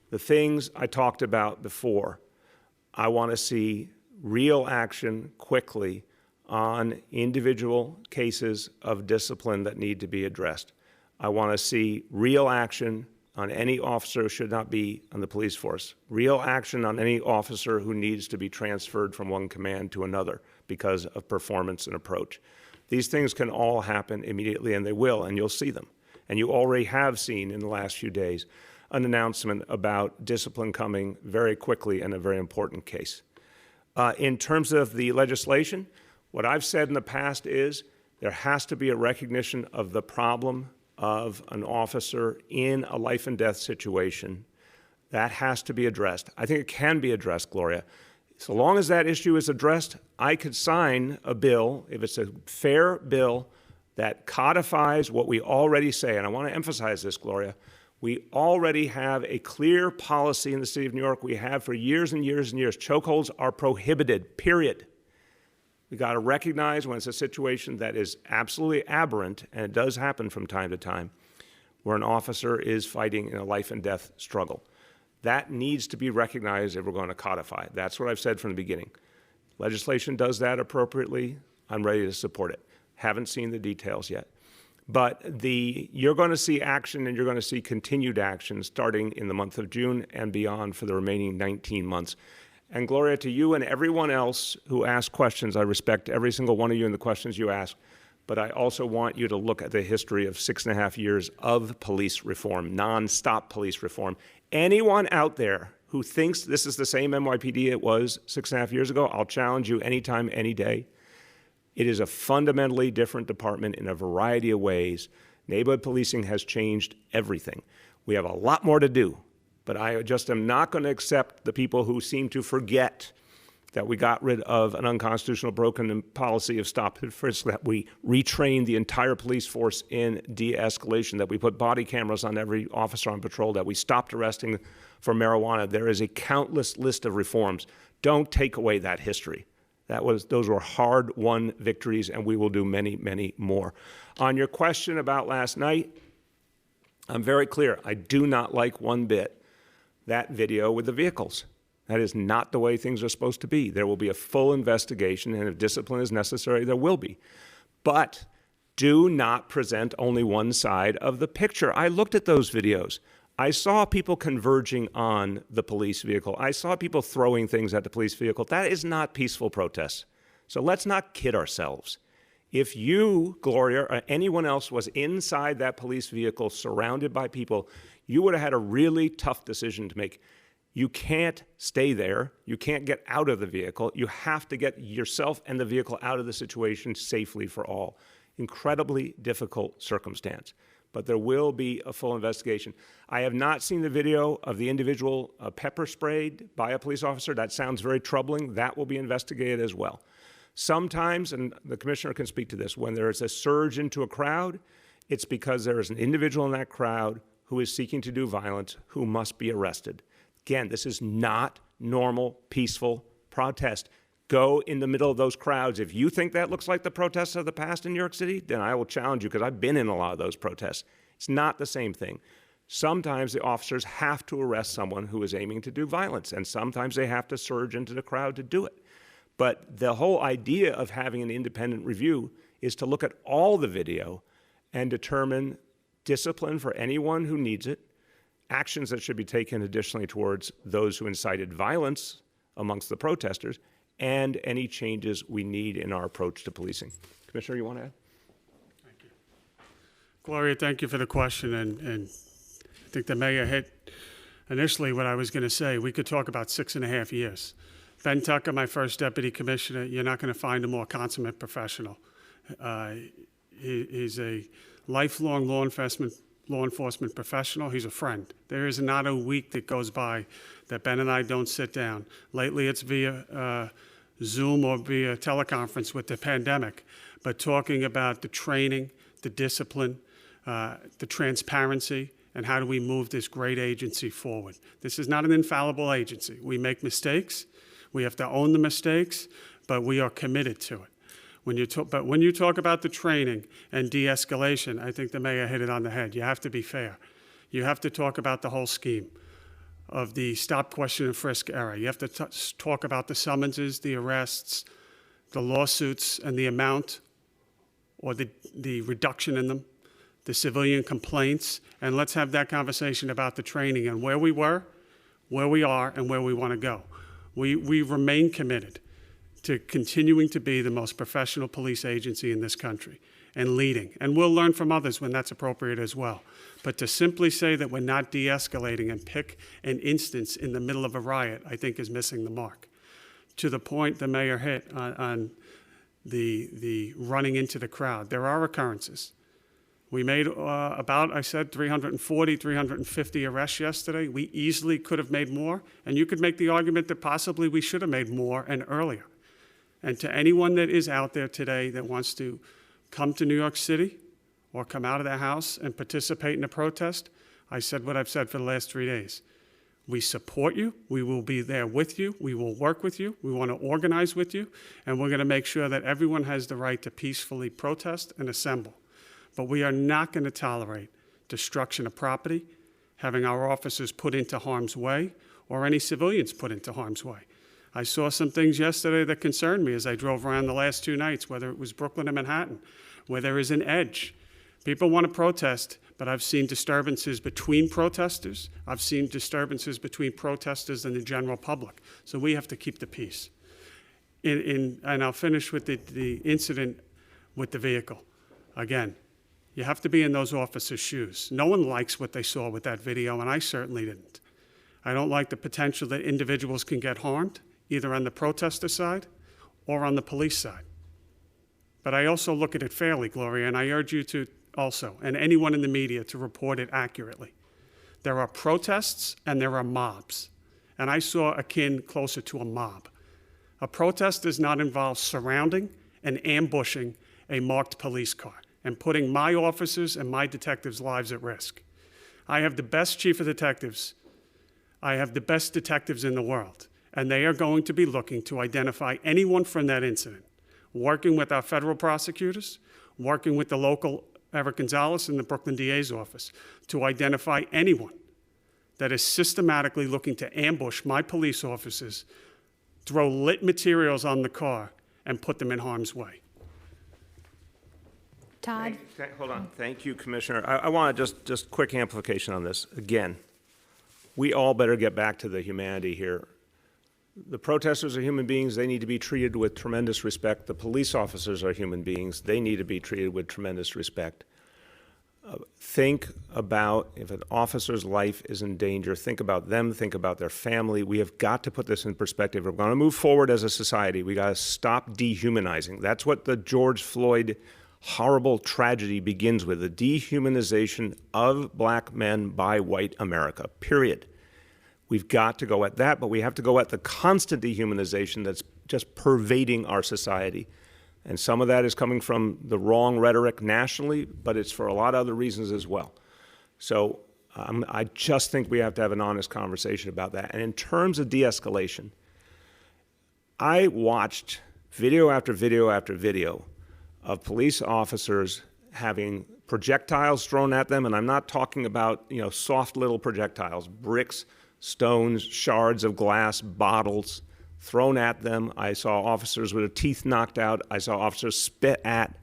The things I talked about before, I want to see real action quickly on individual cases of discipline that need to be addressed. I want to see real action on any officer who should not be on the police force, real action on any officer who needs to be transferred from one command to another because of performance and approach. These things can all happen immediately, and they will, and you'll see them. And you already have seen in the last few days an announcement about discipline coming very quickly in a very important case. In terms of the legislation, what I've said in the past is there has to be a recognition of the problem of an officer in a life and death situation. That has to be addressed. I think it can be addressed, Gloria. So long as that issue is addressed, I could sign a bill, if it's a fair bill, that codifies what we already say. And I want to emphasize this, Gloria. We already have a clear policy in the city of New York. We have for years and years and years. Chokeholds are prohibited, period. We got to recognize when it's a situation that is absolutely aberrant, and it does happen from time to time, where an officer is fighting in a life and death struggle. That needs to be recognized if we're going to codify it. That's what I've said from the beginning. Legislation does that appropriately. I'm ready to support it. Haven't seen the details yet. But you're going to see action, and you're going to see continued action starting in the month of June and beyond for the remaining 19 months. And Gloria, to you and everyone else who asked questions, I respect every single one of you and the questions you ask, but I also want you to look at the history of 6.5 years of police reform, nonstop police reform. Anyone out there who thinks this is the same NYPD it was 6.5 years ago, I'll challenge you anytime, any day. It is a fundamentally different department in a variety of ways. Neighborhood policing has changed everything. We have a lot more to do, but I just am not going to accept the people who seem to forget that we got rid of an unconstitutional broken policy of stop and frisk, that we retrained the entire police force in de-escalation, that we put body cameras on every officer on patrol, that we stopped arresting for marijuana. There is a countless list of reforms. Don't take away that history. Those were hard-won victories, and we will do many, many more. On your question about last night, I'm very clear. I do not like one bit that video with the vehicles. That is not the way things are supposed to be. There will be a full investigation, and if discipline is necessary, there will be. But do not present only one side of the picture. I looked at those videos. I saw people converging on the police vehicle. I saw people throwing things at the police vehicle. That is not peaceful protest. So let's not kid ourselves. If you, Gloria, or anyone else was inside that police vehicle surrounded by people, you would have had a really tough decision to make. You can't stay there. You can't get out of the vehicle. You have to get yourself and the vehicle out of the situation safely for all. Incredibly difficult circumstance. But there will be a full investigation. I have not seen the video of the individual pepper sprayed by a police officer. That sounds very troubling. That will be investigated as well. Sometimes, and the commissioner can speak to this, when there is a surge into a crowd, it's because there is an individual in that crowd who is seeking to do violence who must be arrested. Again, this is not normal, peaceful protest. Go in the middle of those crowds. If you think that looks like the protests of the past in New York City, then I will challenge you, because I've been in a lot of those protests. It's not the same thing. Sometimes the officers have to arrest someone who is aiming to do violence, and sometimes they have to surge into the crowd to do it. But the whole idea of having an independent review is to look at all the video and determine discipline for anyone who needs it, actions that should be taken additionally towards those who incited violence amongst the protesters, and any changes we need in our approach to policing. Commissioner, you want to add? Thank you. Gloria, thank you for the question, and I think the mayor hit initially what I was going to say. We could talk about 6.5 years. Ben Tucker, my first deputy commissioner, you're not going to find a more consummate professional. He's a lifelong law enforcement professional. He's a friend. There is not a week that goes by that Ben and I don't sit down. Lately, it's via Zoom or via teleconference with the pandemic, but talking about the training, the discipline, the transparency, and how do we move this great agency forward. This is not an infallible agency. We make mistakes. We have to own the mistakes, but we are committed to it. When you talk about the training and de-escalation, I think the mayor hit it on the head. You have to be fair. You have to talk about the whole scheme of the stop, question, and frisk era. You have to talk about the summonses, the arrests, the lawsuits, and the amount or the reduction in them, the civilian complaints, and let's have that conversation about the training and where we were, where we are, and where we want to go. We remain committed to continuing to be the most professional police agency in this country and leading. And we'll learn from others when that's appropriate as well. But to simply say that we're not de-escalating and pick an instance in the middle of a riot, I think is missing the mark. To the point the mayor hit on the running into the crowd, there are occurrences. We made I said, 340, 350 arrests yesterday. We easily could have made more, and you could make the argument that possibly we should have made more and earlier. And to anyone that is out there today that wants to come to New York City or come out of their house and participate in a protest, I said what I've said for the last 3 days. We support you. We will be there with you. We will work with you. We want to organize with you. And we're going to make sure that everyone has the right to peacefully protest and assemble. But we are not going to tolerate destruction of property, having our officers put into harm's way, or any civilians put into harm's way. I saw some things yesterday that concerned me as I drove around the last 2 nights, whether it was Brooklyn or Manhattan, where there is an edge. People want to protest, but I've seen disturbances between protesters. I've seen disturbances between protesters and the general public. So we have to keep the peace. And I'll finish with the incident with the vehicle. Again, you have to be in those officers' shoes. No one likes what they saw with that video, and I certainly didn't. I don't like the potential that individuals can get harmed, either on the protester side or on the police side. But I also look at it fairly, Gloria, and I urge you to also, and anyone in the media, to report it accurately. There are protests and there are mobs, and I saw akin closer to a mob. A protest does not involve surrounding and ambushing a marked police car and putting my officers and my detectives' lives at risk. I have the best chief of detectives. I have the best detectives in the world, and they are going to be looking to identify anyone from that incident, working with our federal prosecutors, working with the local Eric Gonzalez in the Brooklyn DA's office, to identify anyone that is systematically looking to ambush my police officers, throw lit materials on the car, and put them in harm's way. Todd? Hold on. Thank you, Commissioner. I want to just quick amplification on this. Again, we all better get back to the humanity here. The protesters are human beings. They need to be treated with tremendous respect. The police officers are human beings. They need to be treated with tremendous respect. Think about if an officer's life is in danger, think about them, think about their family. We have got to put this in perspective. We're going to move forward as a society. We got to stop dehumanizing. That's what the George Floyd horrible tragedy begins with, the dehumanization of black men by white America, period. We've got to go at that, but we have to go at the constant dehumanization that's just pervading our society. And some of that is coming from the wrong rhetoric nationally, but it's for a lot of other reasons as well. So I just think we have to have an honest conversation about that. And in terms of de-escalation, I watched video after video after video of police officers having projectiles thrown at them, and I'm not talking about, soft little projectiles, bricks, stones, shards of glass, bottles thrown at them. I saw officers with their teeth knocked out. I saw officers spit at,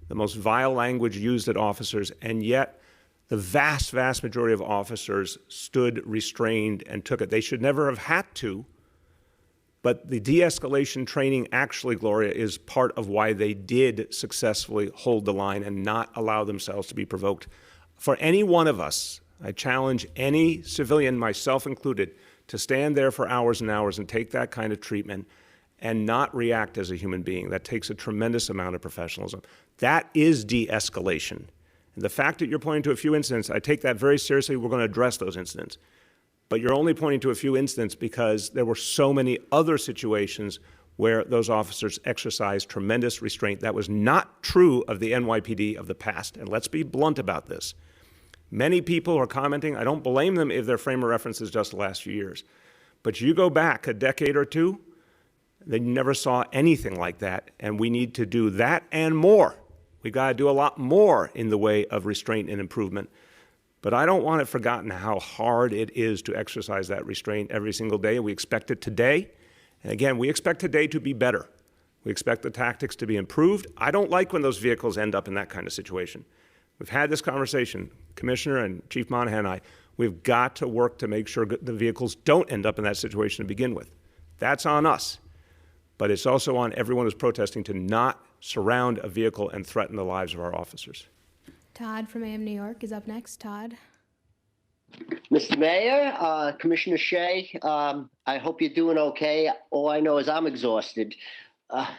the most vile language used at officers, and yet the vast, vast majority of officers stood restrained and took it. They should never have had to, but the de-escalation training actually, Gloria, is part of why they did successfully hold the line and not allow themselves to be provoked. For any one of us, I challenge any civilian, myself included, to stand there for hours and hours and take that kind of treatment and not react as a human being. That takes a tremendous amount of professionalism. That is de-escalation. And the fact that you're pointing to a few incidents, I take that very seriously. We're going to address those incidents. But you're only pointing to a few incidents because there were so many other situations where those officers exercised tremendous restraint. That was not true of the NYPD of the past. And let's be blunt about this. Many people are commenting. I don't blame them if their frame of reference is just the last few years. But you go back a decade or two, they never saw anything like that. And we need to do that and more. We've got to do a lot more in the way of restraint and improvement. But I don't want it forgotten how hard it is to exercise that restraint every single day. We expect it today. And again, we expect today to be better. We expect the tactics to be improved. I don't like when those vehicles end up in that kind of situation. We've had this conversation, Commissioner and Chief Monahan and I. We've got to work to make sure the vehicles don't end up in that situation to begin with. That's on us. But it's also on everyone who's protesting to not surround a vehicle and threaten the lives of our officers. Todd from AM New York is up next. Todd. Mr. Mayor, Commissioner Shea, I hope you're doing okay. All I know is I'm exhausted. I've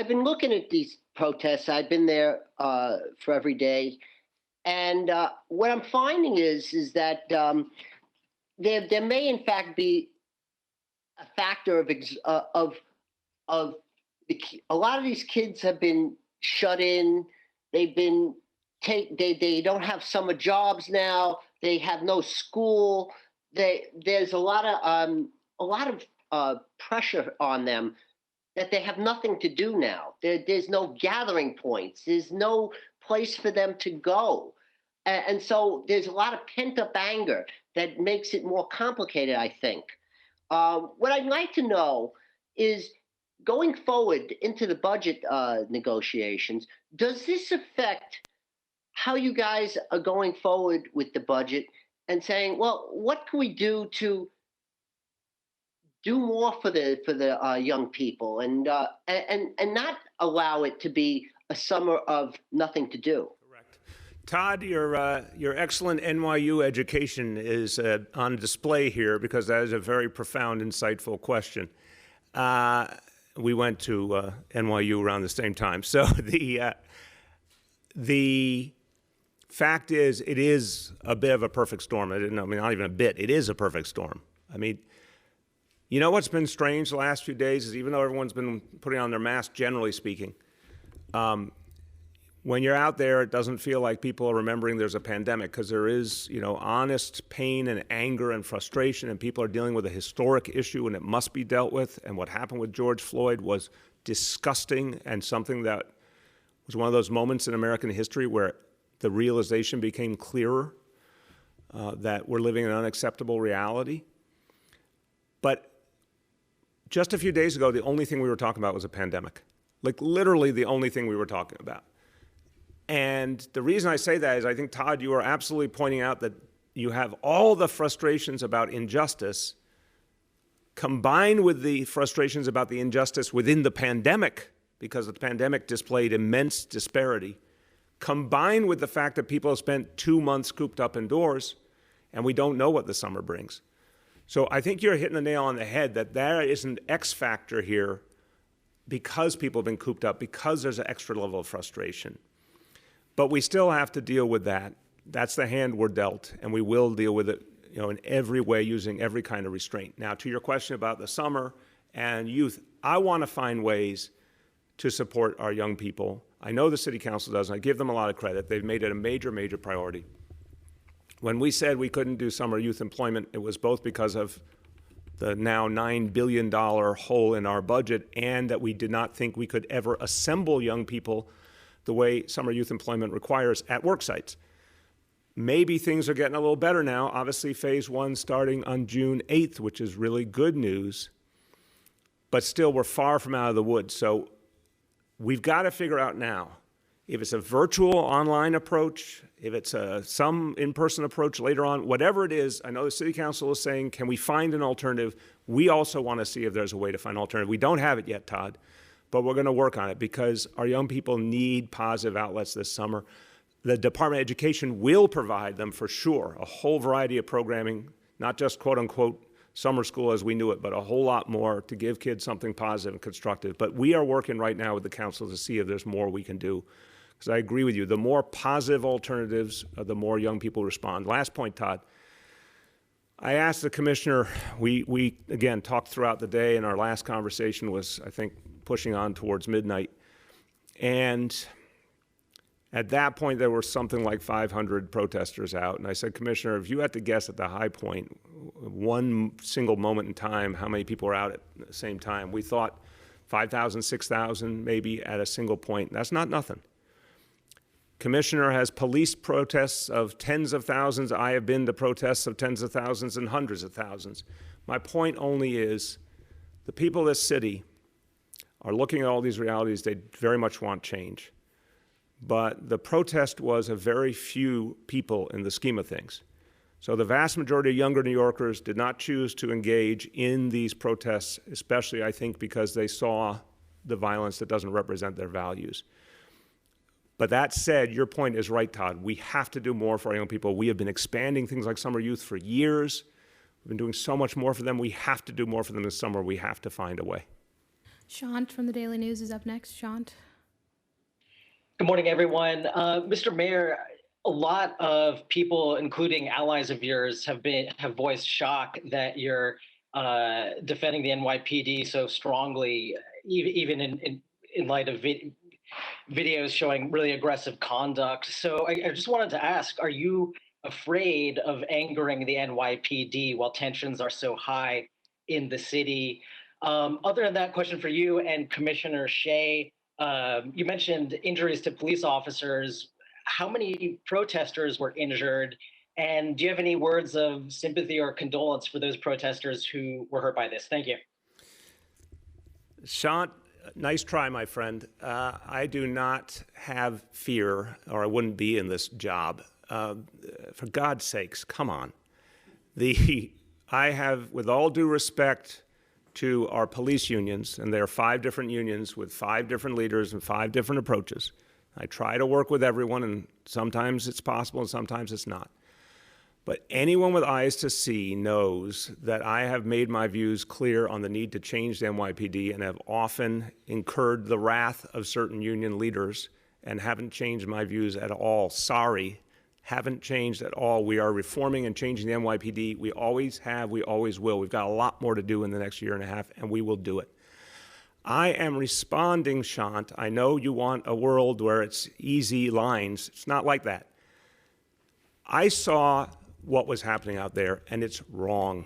been looking at these protests. I've been there for every day. And what I'm finding is that there may in fact be a factor of a lot of these kids have been shut in. They've been they don't have summer jobs now. They have no school. There's a lot of pressure on them that they have nothing to do now. There's no gathering points. There's no place for them to go. And so there's a lot of pent-up anger that makes it more complicated, I think. What I'd like to know is, going forward into the budget negotiations, does this affect how you guys are going forward with the budget and saying, well, what can we do to do more for the young people and not allow it to be a summer of nothing to do? Correct. Todd, your excellent NYU education is on display here because that is a very profound, insightful question. We went to NYU around the same time. So the fact is, it is a bit of a perfect storm. I mean, not even a bit. It is a perfect storm. I mean, you know what's been strange the last few days is even though everyone's been putting on their mask, generally speaking, when you're out there, it doesn't feel like people are remembering there's a pandemic because there is, honest pain and anger and frustration, and people are dealing with a historic issue and it must be dealt with. And what happened with George Floyd was disgusting and something that was one of those moments in American history where the realization became clearer that we're living in an unacceptable reality. But just a few days ago, the only thing we were talking about was a pandemic. Like literally the only thing we were talking about. And the reason I say that is I think, Todd, you are absolutely pointing out that you have all the frustrations about injustice combined with the frustrations about the injustice within the pandemic, because the pandemic displayed immense disparity, combined with the fact that people have spent 2 months cooped up indoors and we don't know what the summer brings. So I think you're hitting the nail on the head that there is an X factor here because people have been cooped up, because there's an extra level of frustration. But we still have to deal with that. That's the hand we're dealt, and we will deal with it, in every way, using every kind of restraint. Now, to your question about the summer and youth, I want to find ways to support our young people. I know the City Council does, and I give them a lot of credit. They've made it a major, major priority. When we said we couldn't do summer youth employment, it was both because of the now $9 billion hole in our budget and that we did not think we could ever assemble young people the way summer youth employment requires at work sites. Maybe things are getting a little better now. Obviously, phase 1 starting on June 8th, which is really good news. But still, we're far from out of the woods. So we've got to figure out now, if it's a virtual online approach, if it's some in-person approach later on, whatever it is, I know the City Council is saying, can we find an alternative? We also want to see if there's a way to find an alternative. We don't have it yet, Todd. But we're going to work on it because our young people need positive outlets this summer. The Department of Education will provide them for sure, a whole variety of programming, not just quote unquote summer school as we knew it, but a whole lot more to give kids something positive and constructive. But we are working right now with the council to see if there's more we can do. Because I agree with you, the more positive alternatives, the more young people respond. Last point, Todd. I asked the commissioner, we again talked throughout the day, and our last conversation was, I think, pushing on towards midnight. And at that point, there were something like 500 protesters out. And I said, Commissioner, if you had to guess at the high point, one single moment in time, how many people were out at the same time? We thought 5,000, 6,000 maybe at a single point. That's not nothing. Commissioner has policed protests of tens of thousands. I have been to protests of tens of thousands and hundreds of thousands. My point only is the people of this city are looking at all these realities. They very much want change. But the protest was a very few people in the scheme of things. So the vast majority of younger New Yorkers did not choose to engage in these protests, especially, I think, because they saw the violence that doesn't represent their values. But that said, your point is right, Todd. We have to do more for our young people. We have been expanding things like summer youth for years. We've been doing so much more for them. We have to do more for them this summer. We have to find a way. Shant from the Daily News is up next. Shant. Good morning, everyone. Mr. Mayor, a lot of people, including allies of yours, have voiced shock that you're defending the NYPD so strongly, even in light of videos showing really aggressive conduct. So I just wanted to ask, are you afraid of angering the NYPD while tensions are so high in the city? Other than that, question for you and Commissioner Shea. You mentioned injuries to police officers. How many protesters were injured? And do you have any words of sympathy or condolence for those protesters who were hurt by this? Thank you. Shant, nice try, my friend. I do not have fear, or I wouldn't be in this job. For God's sakes, come on. I have, with all due respect to our police unions, and there are 5 different unions with 5 different leaders and 5 different approaches. I try to work with everyone, and sometimes it's possible and sometimes it's not. But anyone with eyes to see knows that I have made my views clear on the need to change the NYPD and have often incurred the wrath of certain union leaders and haven't changed my views at all. Sorry, haven't changed at all. We are reforming and changing the NYPD. We always have, we always will. We've got a lot more to do in the next year and a half, and we will do it. I am responding, Shant. I know you want a world where it's easy lines. It's not like that. I saw what was happening out there, and it's wrong.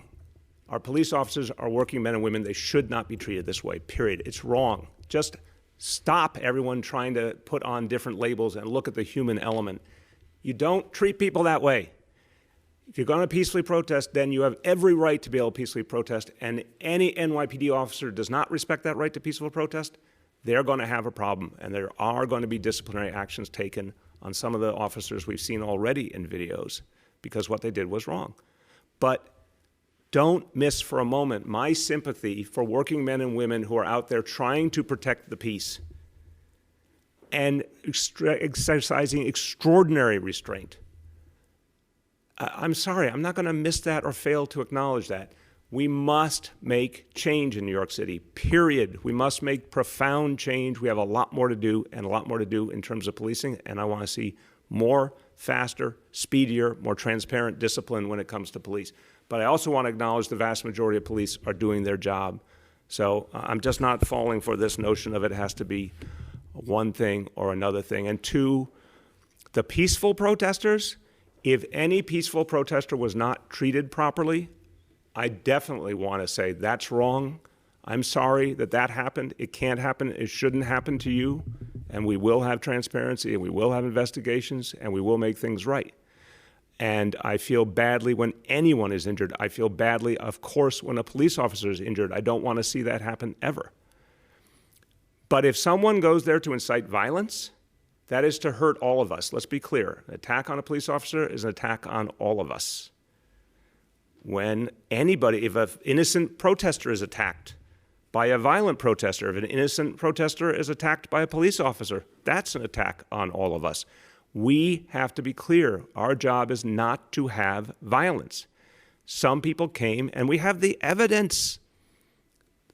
Our police officers are working men and women. They should not be treated this way, period. It's wrong. Just stop everyone trying to put on different labels and look at the human element. You don't treat people that way. If you're going to peacefully protest, then you have every right to be able to peacefully protest, and any NYPD officer does not respect that right to peaceful protest, they're going to have a problem, and there are going to be disciplinary actions taken on some of the officers we've seen already in videos, because what they did was wrong. But don't miss for a moment my sympathy for working men and women who are out there trying to protect the peace and exercising extraordinary restraint. I'm sorry, I'm not going to miss that or fail to acknowledge that. We must make change in New York City, period. We must make profound change. We have a lot more to do, and a lot more to do in terms of policing, and I want to see more, faster, speedier, more transparent discipline when it comes to police. But I also want to acknowledge the vast majority of police are doing their job. So I'm just not falling for this notion of it has to be one thing or another thing. And two, the peaceful protesters, if any peaceful protester was not treated properly, I definitely want to say that's wrong. I'm sorry that that happened. It can't happen. It shouldn't happen to you. And we will have transparency, and we will have investigations, and we will make things right. And I feel badly when anyone is injured. I feel badly, of course, when a police officer is injured. I don't want to see that happen ever. But if someone goes there to incite violence, that is to hurt all of us. Let's be clear. An attack on a police officer is an attack on all of us. When anybody, if an innocent protester is attacked by a violent protester, if an innocent protester is attacked by a police officer, that's an attack on all of us. We have to be clear. Our job is not to have violence. Some people came, and we have the evidence.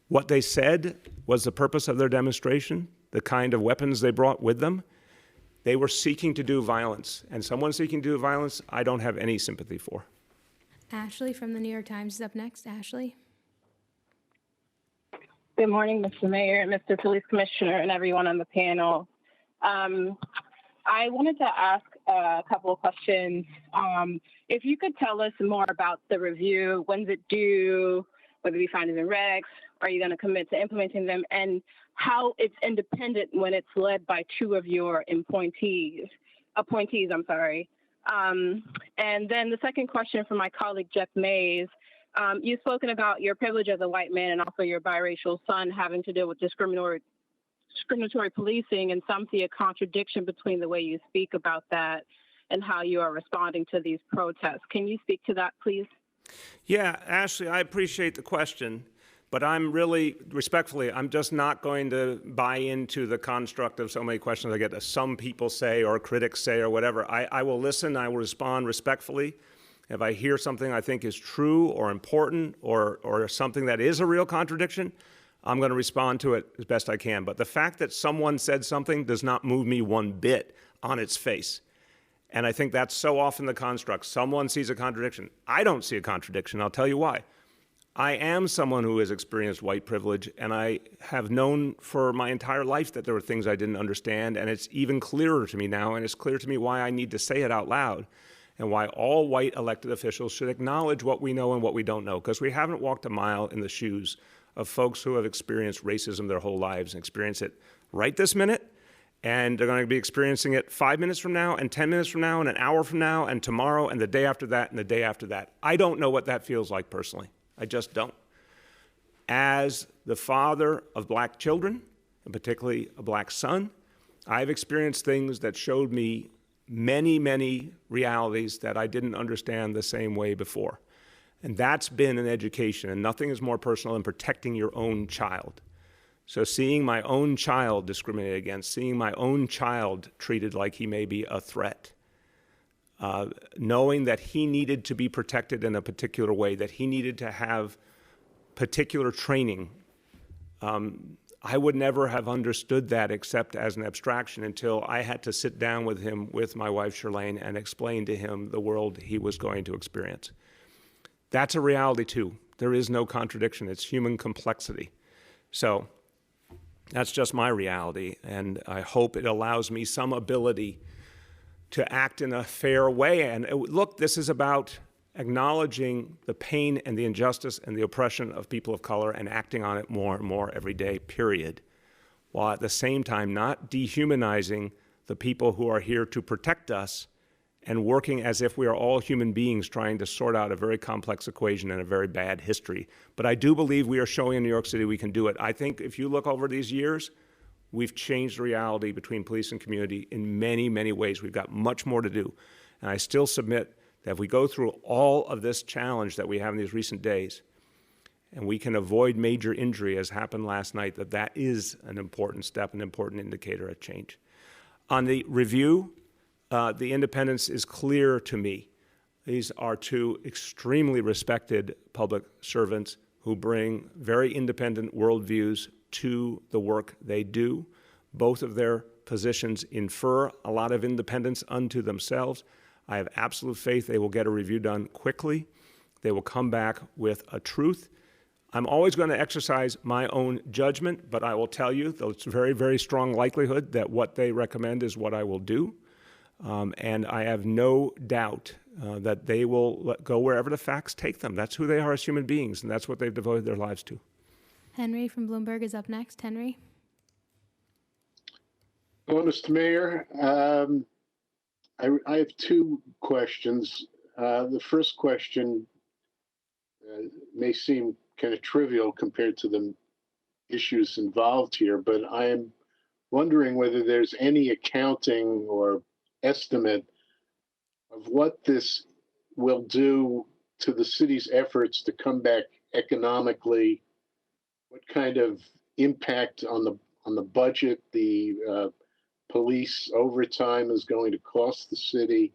What they said was the purpose of their demonstration, the kind of weapons they brought with them. They were seeking to do violence, and someone seeking to do violence, I don't have any sympathy for. Ashley from the New York Times is up next. Ashley. Good morning, Mr. Mayor, Mr. Police Commissioner, and everyone on the panel. I wanted to ask a couple of questions. If you could tell us more about the review, when's it due, whether we find it in regs, are you going to commit to implementing them, and how it's independent when it's led by two of your appointees. And then the second question from my colleague, Jeff Mays. You've spoken about your privilege as a white man and also your biracial son having to deal with discriminatory policing, and some see a contradiction between the way you speak about that and how you are responding to these protests. Can you speak to that, please? Yeah, Ashley, I appreciate the question, but I'm really, respectfully, I'm just not going to buy into the construct of so many questions I get that some people say or critics say or whatever. I will listen, I will respond respectfully. If I hear something I think is true or important or something that is a real contradiction, I'm going to respond to it as best I can. But the fact that someone said something does not move me one bit on its face. And I think that's so often the construct. Someone sees a contradiction. I don't see a contradiction. I'll tell you why. I am someone who has experienced white privilege, and I have known for my entire life that there were things I didn't understand, and it's even clearer to me now, and it's clear to me why I need to say it out loud, and why all white elected officials should acknowledge what we know and what we don't know, because we haven't walked a mile in the shoes of folks who have experienced racism their whole lives and experience it right this minute, and they're going to be experiencing it 5 minutes from now, and 10 minutes from now, and an hour from now, and tomorrow, and the day after that, and the day after that. I don't know what that feels like personally. I just don't. As the father of black children, and particularly a black son, I've experienced things that showed me many, many realities that I didn't understand the same way before. And that's been an education, and nothing is more personal than protecting your own child. So seeing my own child discriminated against, seeing my own child treated like he may be a threat, knowing that he needed to be protected in a particular way, that he needed to have particular training, I would never have understood that except as an abstraction until I had to sit down with him, with my wife Shirlane, and explain to him the world he was going to experience. That's a reality too. There is no contradiction. It's human complexity. So that's just my reality, and I hope it allows me some ability to act in a fair way. And look, this is about acknowledging the pain and the injustice and the oppression of people of color and acting on it more and more every day, period, while at the same time not dehumanizing the people who are here to protect us and working as if we are all human beings trying to sort out a very complex equation and a very bad history. But I do believe we are showing in New York City we can do it. I think if you look over these years, we've changed the reality between police and community in many, many ways. We've got much more to do. And I still submit that if we go through all of this challenge that we have in these recent days, and we can avoid major injury as happened last night, that is an important step, an important indicator of change. On the review, the independence is clear to me. These are two extremely respected public servants who bring very independent worldviews to the work they do. Both of their positions infer a lot of independence unto themselves. I have absolute faith they will get a review done quickly. They will come back with a truth. I'm always going to exercise my own judgment, but I will tell you that it's a very, very strong likelihood that what they recommend is what I will do. And I have no doubt that they will go wherever the facts take them. That's who they are as human beings, and that's what they've devoted their lives to. Henry from Bloomberg is up next. Henry. Well, Mr. Mayor, I have two questions. The first question may seem kind of trivial compared to the issues involved here, but I am wondering whether there's any accounting or estimate of what this will do to the city's efforts to come back economically, what kind of impact on the budget the police overtime is going to cost the city.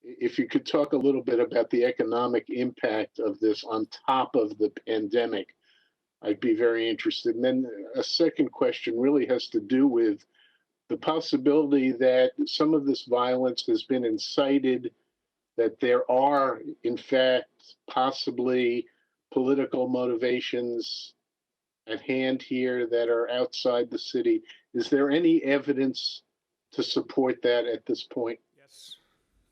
If you could talk a little bit about the economic impact of this on top of the pandemic, I'd be very interested. And then a second question really has to do with the possibility that some of this violence has been incited, that there are, in fact, possibly political motivations at hand here that are outside the city. Is there any evidence to support that at this point? Yes,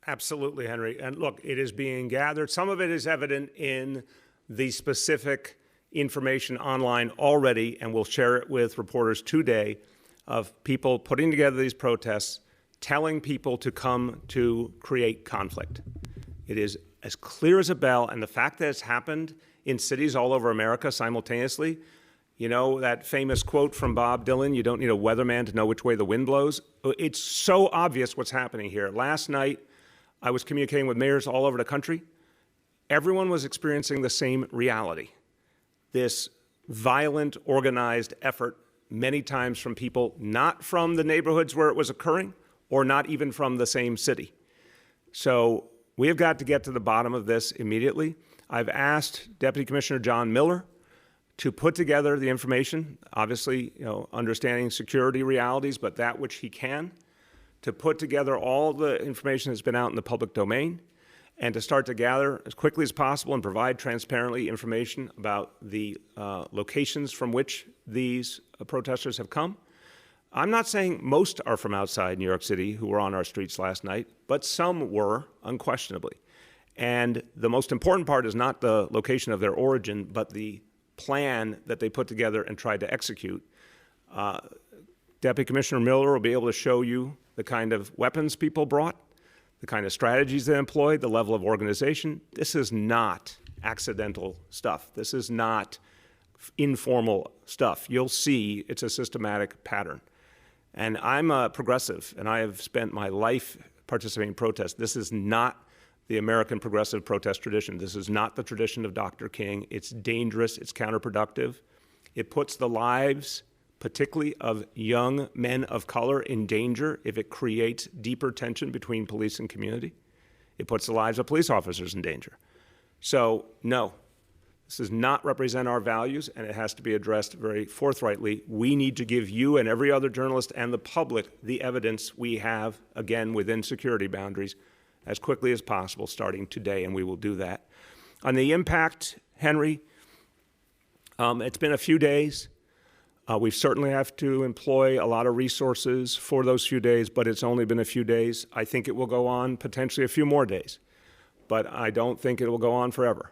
absolutely, Henry. And look, it is being gathered. Some of it is evident in the specific information online already, and we'll share it with reporters today, of people putting together these protests, telling people to come to create conflict. It is as clear as a bell, and the fact that it's happened in cities all over America simultaneously, you know that famous quote from Bob Dylan, you don't need a weatherman to know which way the wind blows. It's so obvious what's happening here. Last night, I was communicating with mayors all over the country. Everyone was experiencing the same reality. This violent, organized effort, many times from people not from the neighborhoods where it was occurring, or not even from the same city. So we have got to get to the bottom of this immediately. I've asked Deputy Commissioner John Miller to put together the information, obviously, understanding security realities, but that which he can, to put together all the information that's been out in the public domain, and to start to gather as quickly as possible and provide transparently information about the locations from which these protesters have come. I'm not saying most are from outside New York City who were on our streets last night, but some were, unquestionably. And the most important part is not the location of their origin, but the plan that they put together and tried to execute. Deputy Commissioner Miller will be able to show you the kind of weapons people brought, the kind of strategies they employed, the level of organization. This is not accidental stuff. This is not informal stuff. You'll see it's a systematic pattern. And I'm a progressive, and I have spent my life participating in protests. This is not the American progressive protest tradition. This is not the tradition of Dr. King. It's dangerous. It's counterproductive. It puts the lives particularly of young men of color, in danger if it creates deeper tension between police and community. It puts the lives of police officers in danger. So, no, this does not represent our values, and it has to be addressed very forthrightly. We need to give you and every other journalist and the public the evidence we have, again, within security boundaries, as quickly as possible, starting today, and we will do that. On the impact, Henry, it's been a few days. We certainly have to employ a lot of resources for those few days, but it's only been a few days. I think it will go on potentially a few more days, but I don't think it will go on forever.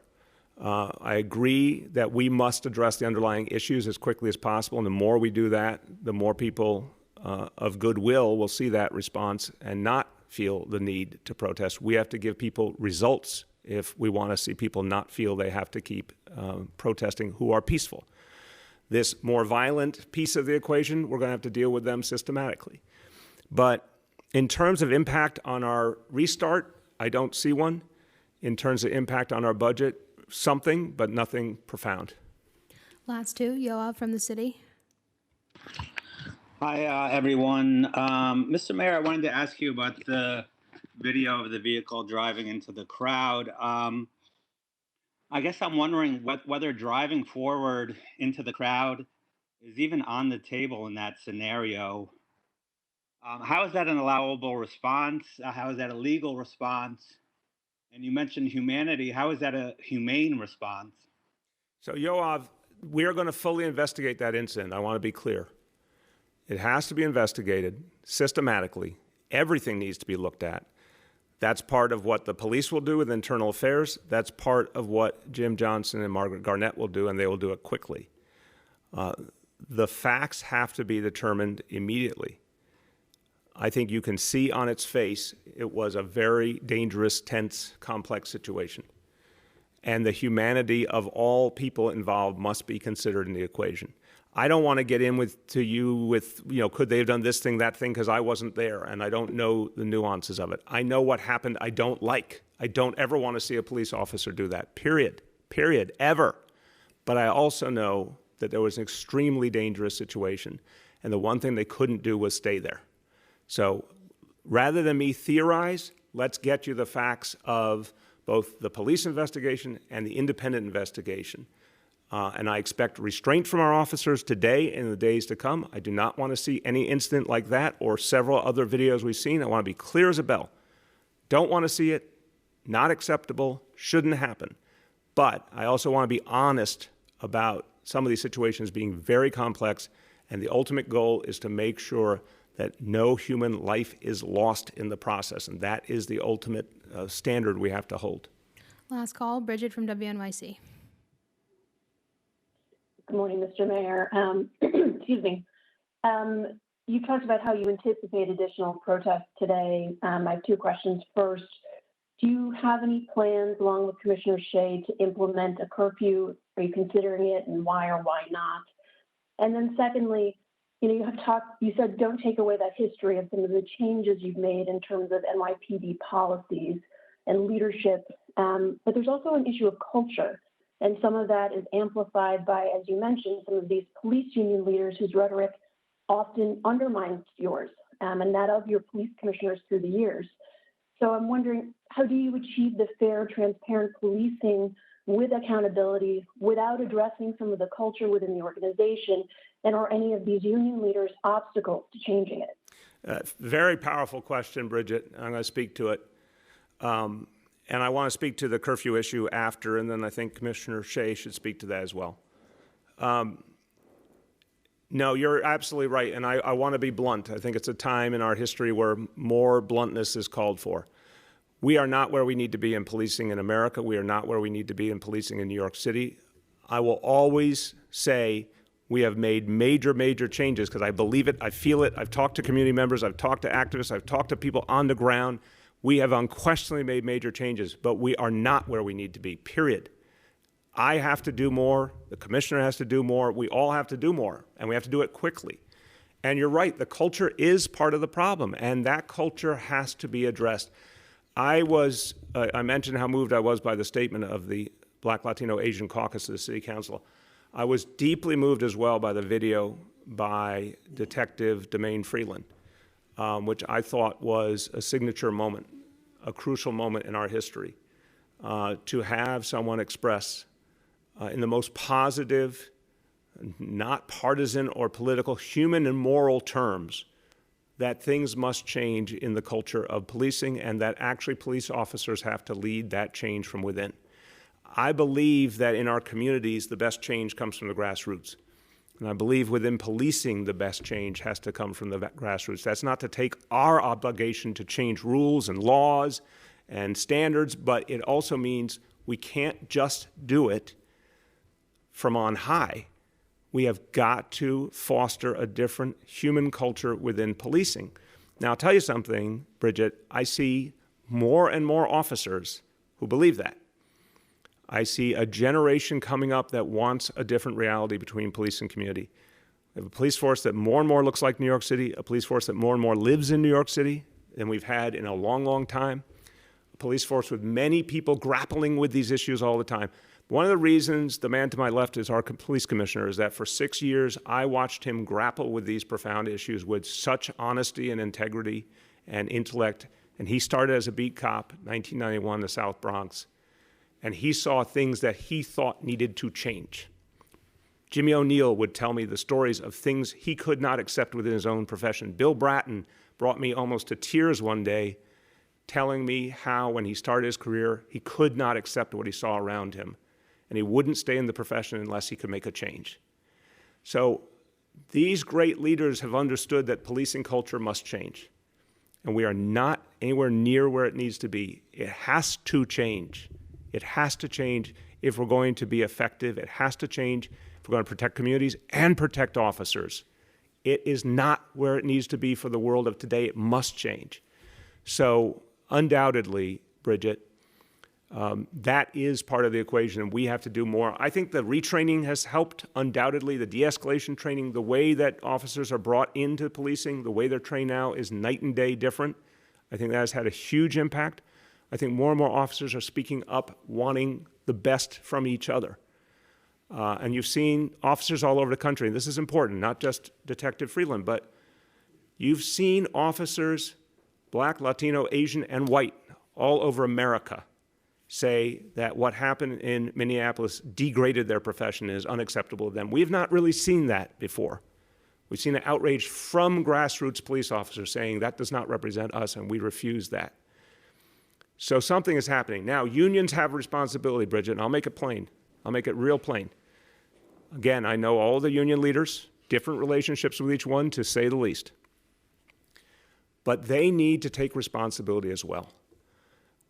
I agree that we must address the underlying issues as quickly as possible, and the more we do that, the more people of goodwill will see that response and not feel the need to protest. We have to give people results if we want to see people not feel they have to keep protesting who are peaceful. This more violent piece of the equation, we're going to have to deal with them systematically. But in terms of impact on our restart, I don't see one. In terms of impact on our budget, something, but nothing profound. Last two, Yoav from the city. Hi, everyone. Mr. Mayor, I wanted to ask you about the video of the vehicle driving into the crowd. I guess I'm wondering whether driving forward into the crowd is even on the table in that scenario. How is that an allowable response? How is that a legal response? And you mentioned humanity. How is that a humane response? So, Yoav, we are going to fully investigate that incident. I want to be clear. It has to be investigated systematically. Everything needs to be looked at. That's part of what the police will do with internal affairs. That's part of what Jim Johnson and Margaret Garnett will do, and they will do it quickly. The facts have to be determined immediately. I think you can see on its face it was a very dangerous, tense, complex situation. And the humanity of all people involved must be considered in the equation. I don't want to get in with could they have done this thing, that thing, because I wasn't there and I don't know the nuances of it. I know what happened I don't like. I don't ever want to see a police officer do that, period, ever. But I also know that there was an extremely dangerous situation, and the one thing they couldn't do was stay there. So rather than me theorize, let's get you the facts of both the police investigation and the independent investigation. And I expect restraint from our officers today and in the days to come. I do not want to see any incident like that or several other videos we've seen. I want to be clear as a bell. Don't want to see it. Not acceptable. Shouldn't happen. But I also want to be honest about some of these situations being very complex, and the ultimate goal is to make sure that no human life is lost in the process, and that is the ultimate standard we have to hold. Last call, Bridget from WNYC. Good morning, Mr. Mayor. Excuse me. You talked about how you anticipate additional protests today. I have two questions. First, do you have any plans, along with Commissioner Shea, to implement a curfew? Are you considering it, and why or why not? And then secondly, you said don't take away that history of some of the changes you've made in terms of NYPD policies and leadership, but there's also an issue of culture. And some of that is amplified by, as you mentioned, some of these police union leaders whose rhetoric often undermines yours and that of your police commissioners through the years. So I'm wondering, how do you achieve the fair, transparent policing with accountability without addressing some of the culture within the organization? And are any of these union leaders obstacles to changing it? Very powerful question, Bridget. I'm going to speak to it. And I want to speak to the curfew issue after, and then I think Commissioner Shea should speak to that as well. No, you're absolutely right, and I want to be blunt. I think it's a time in our history where more bluntness is called for. We are not where we need to be in policing in America. We are not where we need to be in policing in New York City. I will always say we have made major, major changes because I believe it, I feel it. I've talked to community members, I've talked to activists, I've talked to people on the ground. We have unquestionably made major changes, but we are not where we need to be, period. I have to do more, the commissioner has to do more, we all have to do more, and we have to do it quickly. And you're right, the culture is part of the problem, and that culture has to be addressed. I mentioned how moved I was by the statement of the Black, Latino, Asian caucus of the City Council. I was deeply moved as well by the video by Detective Demain Freeland, which I thought was a signature moment, a crucial moment in our history, to have someone express in the most positive, not partisan or political, human and moral terms that things must change in the culture of policing and that actually police officers have to lead that change from within. I believe that in our communities, the best change comes from the grassroots. And I believe within policing, the best change has to come from the grassroots. That's not to take our obligation to change rules and laws and standards, but it also means we can't just do it from on high. We have got to foster a different human culture within policing. Now, I'll tell you something, Bridget, I see more and more officers who believe that. I see a generation coming up that wants a different reality between police and community. We have a police force that more and more looks like New York City, a police force that more and more lives in New York City than we've had in a long, long time, a police force with many people grappling with these issues all the time. One of the reasons the man to my left is our police commissioner is that for 6 years, I watched him grapple with these profound issues with such honesty and integrity and intellect. And he started as a beat cop, 1991, the South Bronx. And he saw things that he thought needed to change. Jimmy O'Neill would tell me the stories of things he could not accept within his own profession. Bill Bratton brought me almost to tears one day, telling me how, when he started his career, he could not accept what he saw around him. And he wouldn't stay in the profession unless he could make a change. So these great leaders have understood that policing culture must change. And we are not anywhere near where it needs to be. It has to change. It has to change if we're going to be effective. It has to change if we're going to protect communities and protect officers. It is not where it needs to be for the world of today. It must change. So undoubtedly, Bridget, that is part of the equation, and we have to do more. I think the retraining has helped, undoubtedly. The de-escalation training, the way that officers are brought into policing, the way they're trained now is night and day different. I think that has had a huge impact. I think more and more officers are speaking up, wanting the best from each other. And you've seen officers all over the country, and this is important, not just Detective Freeland, but you've seen officers, Black, Latino, Asian, and white, all over America, say that what happened in Minneapolis degraded their profession and is unacceptable to them. We have not really seen that before. We've seen an outrage from grassroots police officers saying that does not represent us and we refuse that. So something is happening. Now, unions have a responsibility, Bridget, and I'll make it plain. I'll make it real plain. Again, I know all the union leaders, different relationships with each one, to say the least. But they need to take responsibility as well.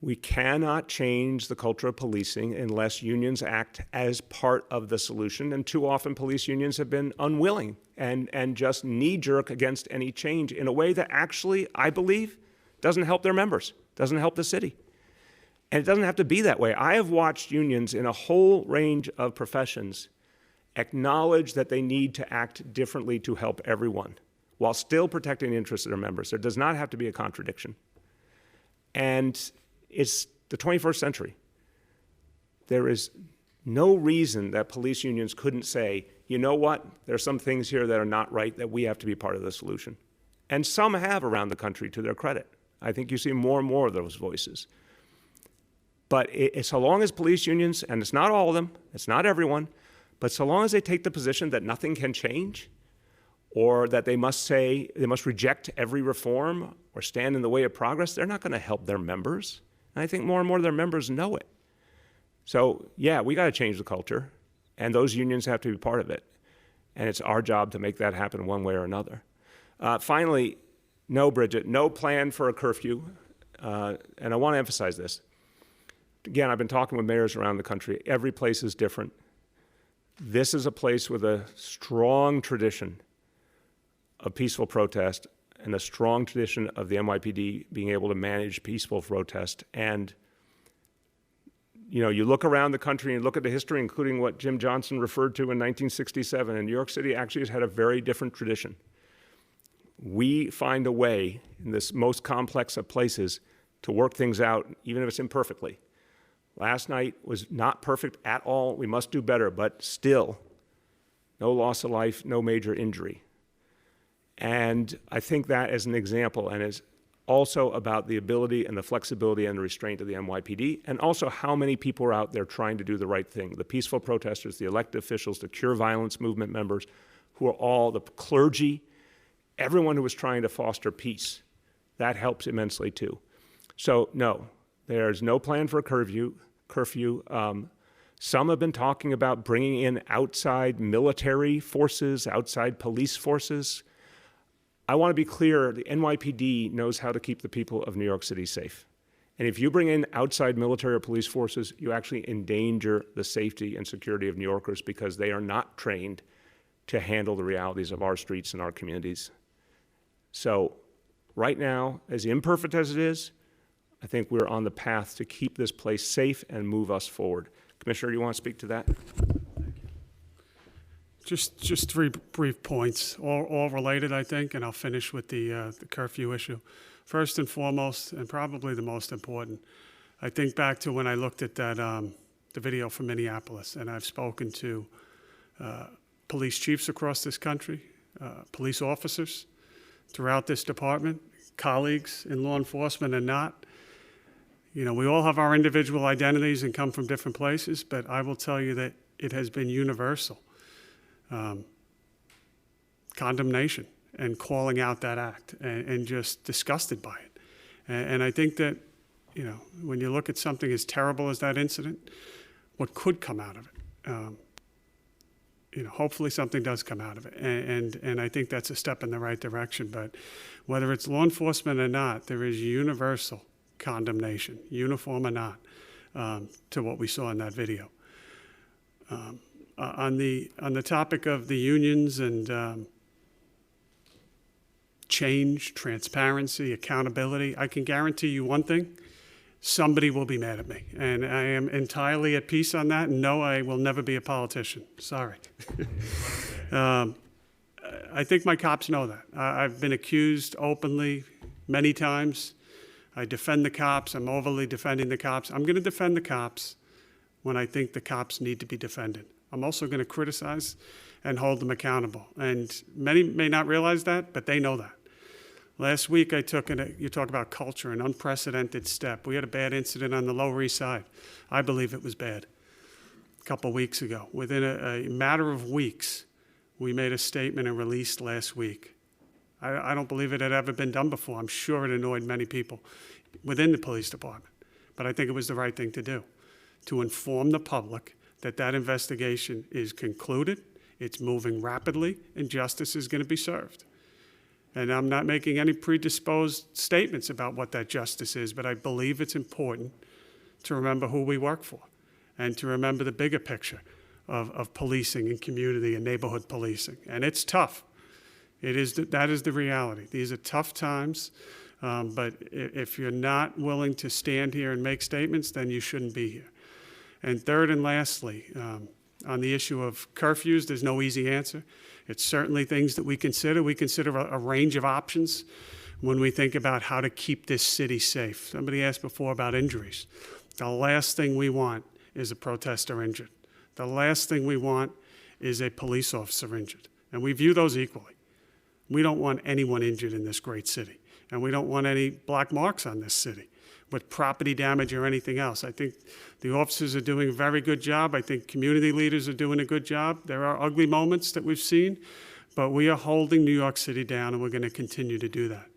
We cannot change the culture of policing unless unions act as part of the solution, and too often police unions have been unwilling and just knee-jerk against any change in a way that actually, I believe, doesn't help their members, doesn't help the city. And it doesn't have to be that way. I have watched unions in a whole range of professions acknowledge that they need to act differently to help everyone while still protecting the interests of their members. There does not have to be a contradiction. And it's the 21st century. There is no reason that police unions couldn't say, you know what, there are some things here that are not right that we have to be part of the solution. And some have around the country, to their credit. I think you see more and more of those voices. But so long as police unions, and it's not all of them, it's not everyone, but so long as they take the position that nothing can change, or that they must reject every reform or stand in the way of progress, they're not going to help their members. And I think more and more of their members know it. So yeah, we got to change the culture, and those unions have to be part of it. And it's our job to make that happen one way or another. Finally, no, Bridget, no plan for a curfew. And I want to emphasize this. Again, I've been talking with mayors around the country. Every place is different. This is a place with a strong tradition of peaceful protest and a strong tradition of the NYPD being able to manage peaceful protest. And, you know, you look around the country and look at the history, including what Jim Johnson referred to in 1967, and New York City actually has had a very different tradition. We find a way in this most complex of places to work things out, even if it's imperfectly. Last night was not perfect at all. We must do better, but still, no loss of life, no major injury. And I think that as an example, and is also about the ability and the flexibility and the restraint of the NYPD, and also how many people are out there trying to do the right thing. The peaceful protesters, the elected officials, the Cure Violence movement members, who are all the clergy, everyone who is trying to foster peace. That helps immensely too. So no, there's no plan for a curfew. Some have been talking about bringing in outside military forces, outside police forces. I want to be clear, the NYPD knows how to keep the people of New York City safe. And if you bring in outside military or police forces, you actually endanger the safety and security of New Yorkers because they are not trained to handle the realities of our streets and our communities. So right now, as imperfect as it is, I think we're on the path to keep this place safe and move us forward. Commissioner, do you want to speak to that? Just three brief points, all related, I think, and I'll finish with the curfew issue. First and foremost, and probably the most important, I think back to when I looked at that the video from Minneapolis, and I've spoken to police chiefs across this country, police officers throughout this department, colleagues in law enforcement and not. You know, we all have our individual identities and come from different places, but I will tell you that it has been universal. Condemnation and calling out that act and just disgusted by it. And I think that, you know, when you look at something as terrible as that incident, what could come out of it? You know, hopefully something does come out of it. And I think that's a step in the right direction. But whether it's law enforcement or not, there is universal condemnation, uniform or not, to what we saw in that video. On the topic of the unions and change, transparency, accountability, I can guarantee you one thing: somebody will be mad at me, and I am entirely at peace on that. And no, I will never be a politician. Sorry. I think my cops know that. I've been accused openly many times. I defend the cops. I'm overly defending the cops. I'm going to defend the cops when I think the cops need to be defended. I'm also going to criticize and hold them accountable. And many may not realize that, but they know that. Last week, I took, you talk about culture, an unprecedented step. We had a bad incident on the Lower East Side. I believe it was bad. A couple weeks ago. Within a matter of weeks, we made a statement and released last week. I don't believe it had ever been done before. I'm sure it annoyed many people within the police department. But I think it was the right thing to do, to inform the public that that investigation is concluded, it's moving rapidly, and justice is going to be served. And I'm not making any predisposed statements about what that justice is, but I believe it's important to remember who we work for and to remember the bigger picture of policing and community and neighborhood policing. And it's tough. That is the reality. These are tough times, but if you're not willing to stand here and make statements, then you shouldn't be here. And third and lastly, on the issue of curfews, there's no easy answer. It's certainly things that we consider. We consider a range of options when we think about how to keep this city safe. Somebody asked before about injuries. The last thing we want is a protester injured. The last thing we want is a police officer injured. And we view those equally. We don't want anyone injured in this great city. And we don't want any black marks on this city with property damage or anything else. I think the officers are doing a very good job. I think community leaders are doing a good job. There are ugly moments that we've seen, but we are holding New York City down, and we're going to continue to do that.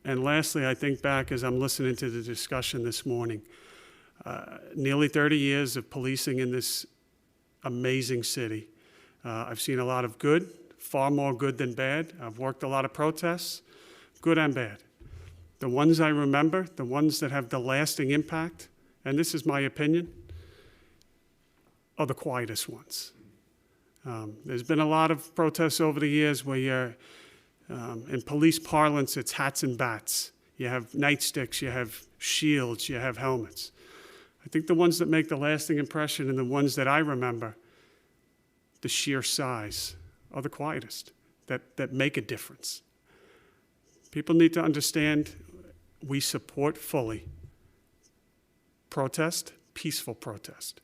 And lastly, I think back as I'm listening to the discussion this morning, nearly 30 years of policing in this amazing city. I've seen a lot of good, far more good than bad. I've worked a lot of protests, good and bad. The ones I remember, the ones that have the lasting impact, and this is my opinion, are the quietest ones. There's been a lot of protests over the years where you're, in police parlance, it's hats and bats. You have nightsticks, you have shields, you have helmets. I think the ones that make the lasting impression and the ones that I remember, the sheer size, are the quietest, that make a difference. People need to understand we support fully protest, peaceful protest.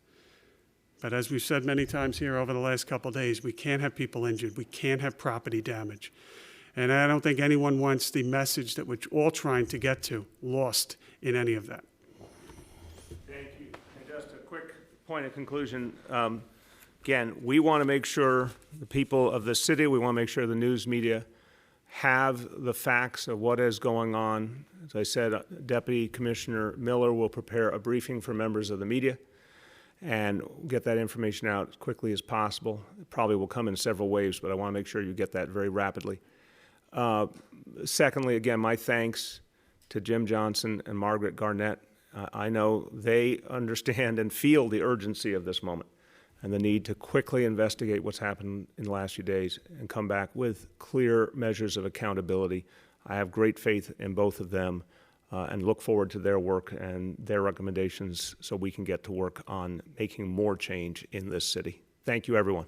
But as we've said many times here over the last couple of days, we can't have people injured. We can't have property damage. And I don't think anyone wants the message that we're all trying to get to lost in any of that. Thank you. And just a quick point of conclusion. Again, we want to make sure the people of the city, we want to make sure the news media have the facts of what is going on. As I said, Deputy Commissioner Miller will prepare a briefing for members of the media and get that information out as quickly as possible. It probably will come in several waves, but I want to make sure you get that very rapidly. Secondly, again, my thanks to Jim Johnson and Margaret Garnett. I know they understand and feel the urgency of this moment and the need to quickly investigate what's happened in the last few days and come back with clear measures of accountability. I have great faith in both of them and look forward to their work and their recommendations so we can get to work on making more change in this city. Thank you, everyone.